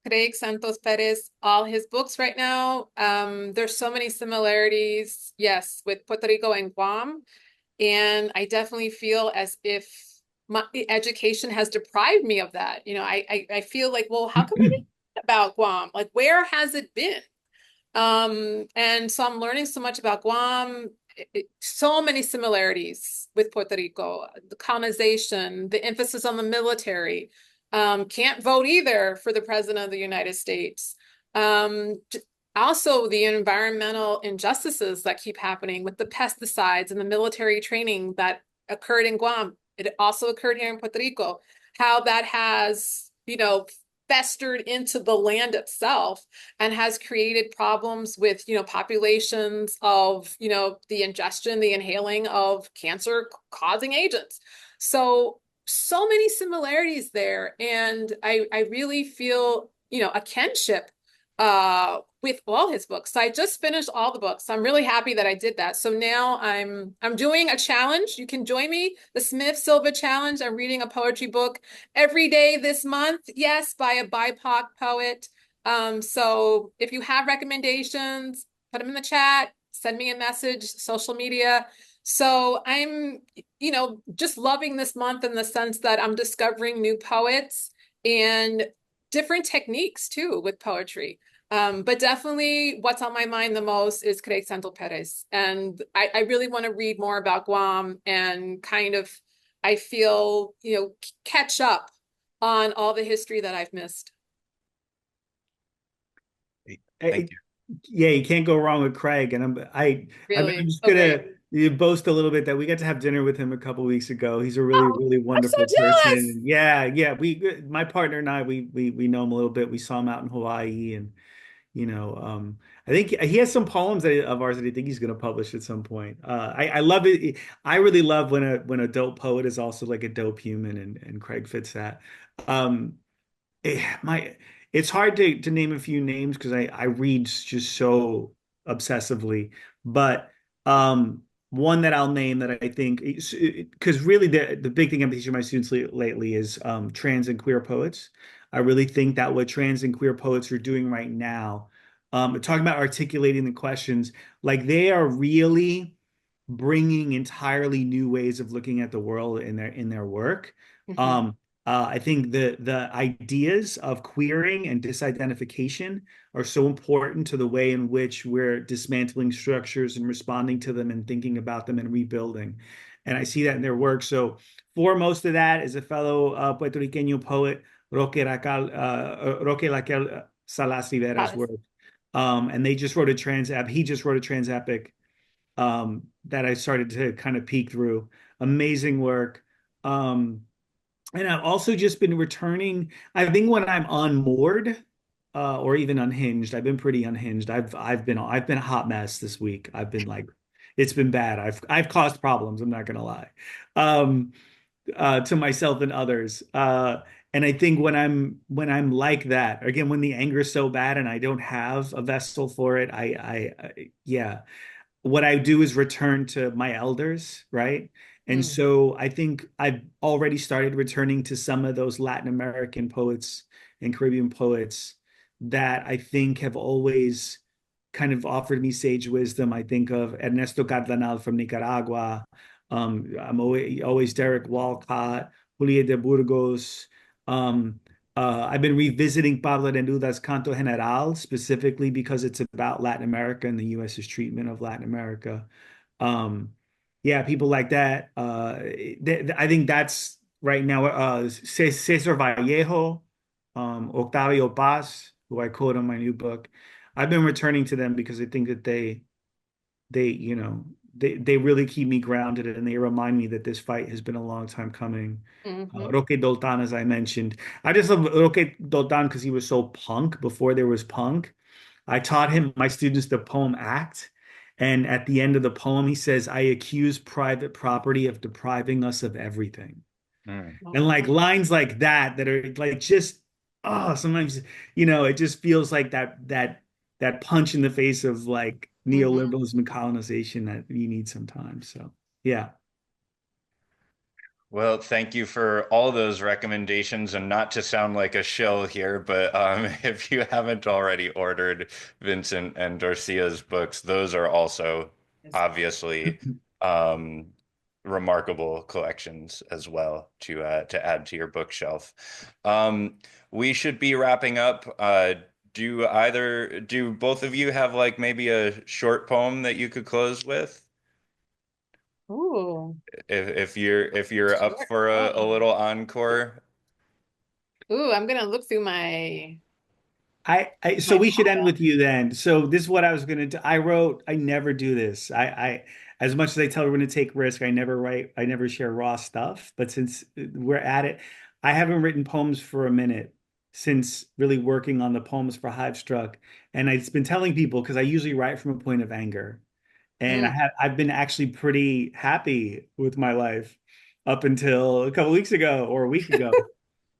Craig Santos Perez, all his books right now. There's so many similarities, yes, with Puerto Rico and Guam. And I definitely feel as if my education has deprived me of that. I feel like, well, how can we read about Guam? Like, where has it been? And so I'm learning so much about Guam, so many similarities with Puerto Rico, the colonization, the emphasis on the military. Can't vote either for the president of the United States. Um, Also, the environmental injustices that keep happening with the pesticides and the military training that occurred in Guam. It also occurred here in Puerto Rico. How that has, festered into the land itself and has created problems with, populations of, the ingestion, the inhaling of cancer causing agents. So many similarities there. And I really feel, a kinship with all his books. So I just finished all the books. I'm really happy that I did that. So now I'm doing a challenge. You can join me, the Smith Silva Challenge. I'm reading a poetry book every day this month. Yes, by a BIPOC poet. So if you have recommendations, put them in the chat, send me a message, social media. So I'm, just loving this month in the sense that I'm discovering new poets and different techniques too with poetry. But definitely what's on my mind the most is Craig Santo Perez. And I really want to read more about Guam and kind of, I feel, catch up on all the history that I've missed. Thank you. Yeah, you can't go wrong with Craig. And I'm Really? just Okay. gonna boast a little bit that we got to have dinner with him a couple weeks ago. He's a really, Oh, really I'm so wonderful jealous. person. Yeah, yeah. My partner and I, we know him a little bit. We saw him out in Hawaii, and I think he has some poems of ours that I think he's going to publish at some point. I love it. I really love when a dope poet is also like a dope human, and Craig fits that. Um, my it's hard to name a few names because I read just so obsessively, but one that I'll name that I think because really the big thing I'm teaching my students lately is trans and queer poets. I really think that what trans and queer poets are doing right now, talking about articulating the questions, like they are really bringing entirely new ways of looking at the world in their work. Mhm. Um, I think the ideas of queering and disidentification are so important to the way in which we're dismantling structures and responding to them and thinking about them and rebuilding. And I see that in their work. So foremost of that is a fellow Puertorriqueño poet, Roque Raquel Salas Rivera's Yes. work. And they just wrote a he just wrote a trans epic that I started to kind of peek through. Amazing work. And I've also just been returning. I think when I'm unmoored, or even unhinged, I've been pretty unhinged. I've been a hot mess this week. I've been like, it's been bad. I've caused problems. I'm not gonna lie, um, to myself and others. And I think when I'm like that, again, when the anger is so bad and I don't have a vessel for it, yeah, what I do is return to my elders, right? And Mm. so I think I've already started returning to some of those Latin American poets and Caribbean poets that I think have always kind of offered me sage wisdom. I think of Ernesto Cardenal from Nicaragua. I'm always Derek Walcott, Julia de Burgos. Um, I've been revisiting Pablo Neruda's Canto General specifically because it's about Latin America and the U.S.'s treatment of Latin America. Um, yeah, people like that. I think that's right now. Cesar Vallejo, Octavio Paz, who I quote on my new book. I've been returning to them because I think that they they really keep me grounded, and they remind me that this fight has been a long time coming. Hmm. Roque Doltan, as I mentioned, I just love Roque Doltan because he was so punk before there was punk. I taught him my students the poem Act, and at the end of the poem, he says, "I accuse private property of depriving us of everything." Mm. And like lines like that are like just sometimes it just feels like that punch in the face of like Hmm. neoliberalism and colonization that you need sometimes. So yeah. Well, thank you for all those recommendations, and not to sound like a shill here, but if you haven't already ordered Vincent and Dorcia's books, those are also obviously um, remarkable collections as well to add to your bookshelf. We should be wrapping up. Do both of you have like maybe a short poem that you could close with? Ooh, If you're up short for a poem. little encore. Ooh, I'm gonna look through my So my we should end pile. with you then. So this is what I was gonna do. I never do this. As much as I tell everyone to take risk, I never write, I never share raw stuff. But since we're at it, I haven't written poems for a minute since really working on the poems for Hivestruck. And I've been telling people because I usually write from a point of anger. And Mm. I've been actually pretty happy with my life up until a couple weeks ago or a week ago.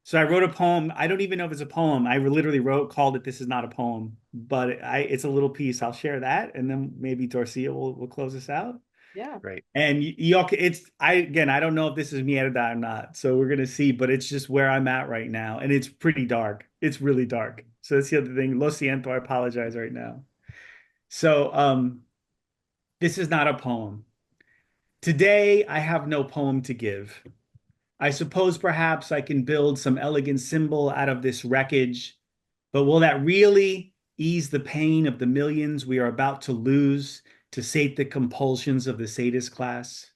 So I wrote a poem. I don't even know if it's a poem. I literally called it "This is not a poem," but it's a little piece. I'll share that, and then maybe Dorcia will close us out. Yeah. Great. And y'all, I don't know if this is mierda or not, so we're gonna see. But it's just where I'm at right now, and it's pretty dark. It's really dark. So that's the other thing. Lo siento. I apologize right now. So this is not a poem. Today I have no poem to give. I suppose perhaps I can build some elegant symbol out of this wreckage, but will that really ease the pain of the millions we are about to lose to sate the compulsions of the sadist class?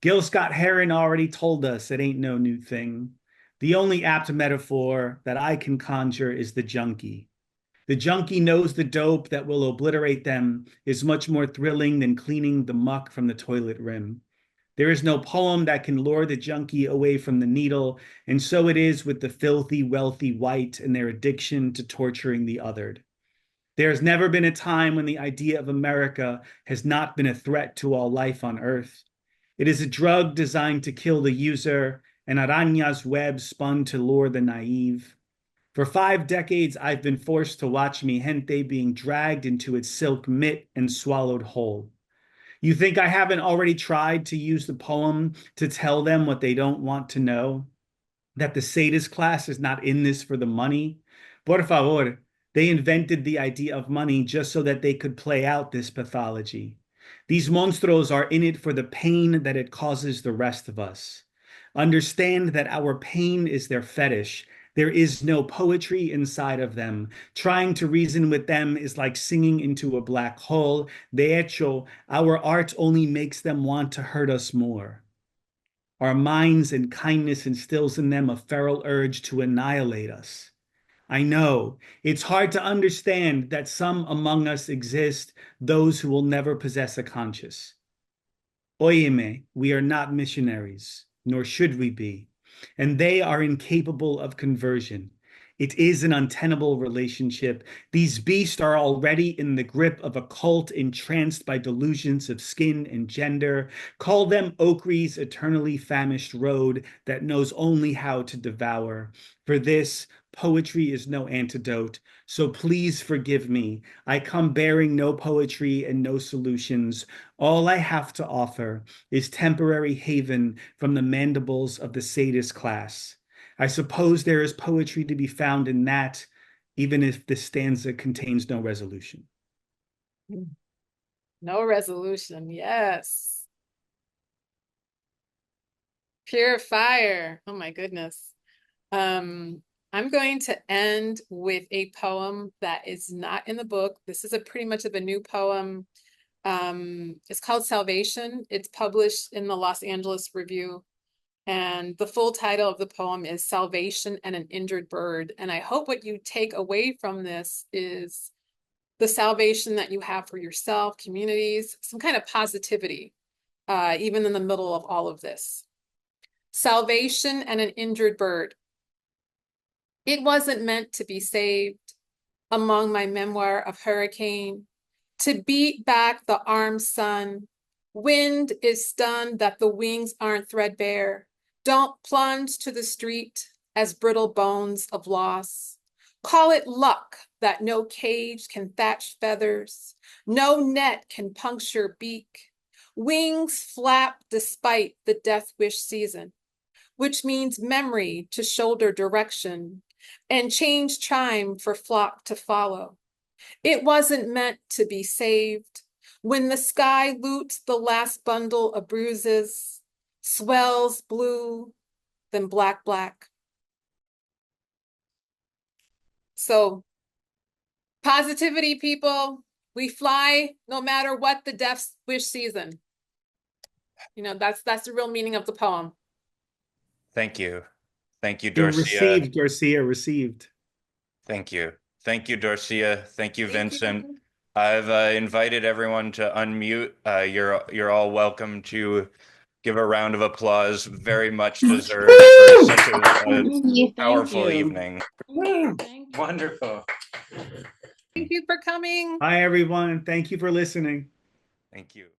Gil Scott Heron already told us it ain't no new thing. The only apt metaphor that I can conjure is the junkie. The junkie knows the dope that will obliterate them is much more thrilling than cleaning the muck from the toilet rim. There is no poem that can lure the junkie away from the needle, and so it is with the filthy, wealthy white and their addiction to torturing the othered. There has never been a time when the idea of America has not been a threat to all life on earth. It is a drug designed to kill the user, an araña's web spun to lure the naive. For 5 decades, I've been forced to watch mi gente being dragged into its silk mitt and swallowed whole. You think I haven't already tried to use the poem to tell them what they don't want to know? That the sadist class is not in this for the money? Por favor, they invented the idea of money just so that they could play out this pathology. These monstros are in it for the pain that it causes the rest of us. Understand that our pain is their fetish. There is no poetry inside of them. Trying to reason with them is like singing into a black hole. De hecho, our art only makes them want to hurt us more. Our minds and kindness instills in them a feral urge to annihilate us. I know it's hard to understand that some among us exist, those who will never possess a conscience. Óyeme, we are not missionaries, nor should we be, and they are incapable of conversion. It is an untenable relationship. These beasts are already in the grip of a cult entranced by delusions of skin and gender. Call them Okri's eternally famished road that knows only how to devour. For this, poetry is no antidote. So please forgive me. I come bearing no poetry and no solutions. All I have to offer is temporary haven from the mandibles of the sadist class. I suppose there is poetry to be found in that, even if this stanza contains no resolution. No resolution. Yes. Pure fire. Oh my goodness. I'm going to end with a poem that is not in the book. This is a pretty much of a new poem. It's called Salvation. It's published in the Los Angeles Review. And the full title of the poem is Salvation and an Injured Bird. And I hope what you take away from this is the salvation that you have for yourself, communities, some kind of positivity, even in the middle of all of this. Salvation and an injured bird. It wasn't meant to be saved. Among my memoir of hurricane, to beat back the armed sun. Wind is stunned that the wings aren't threadbare. Don't plunge to the street as brittle bones of loss. Call it luck that no cage can thatch feathers, no net can puncture beak. Wings flap despite the death wish season, which means memory to shoulder direction and change chime for flock to follow. It wasn't meant to be saved. When the sky loots the last bundle of bruises, swells blue, then black, black. So, positivity, people. We fly no matter what the death wish season. You know, that's the real meaning of the poem. Thank you. Thank you, You Dorsía. received, Dorsía, received. Thank you. Thank you, Dorsía. Thank you, Thank Vincent. you. I've invited everyone to unmute. You're all welcome to give a round of applause. Very much deserved for such a powerful evening. Wonderful. Thank you for coming. Hi, everyone. Thank you for listening. Thank you.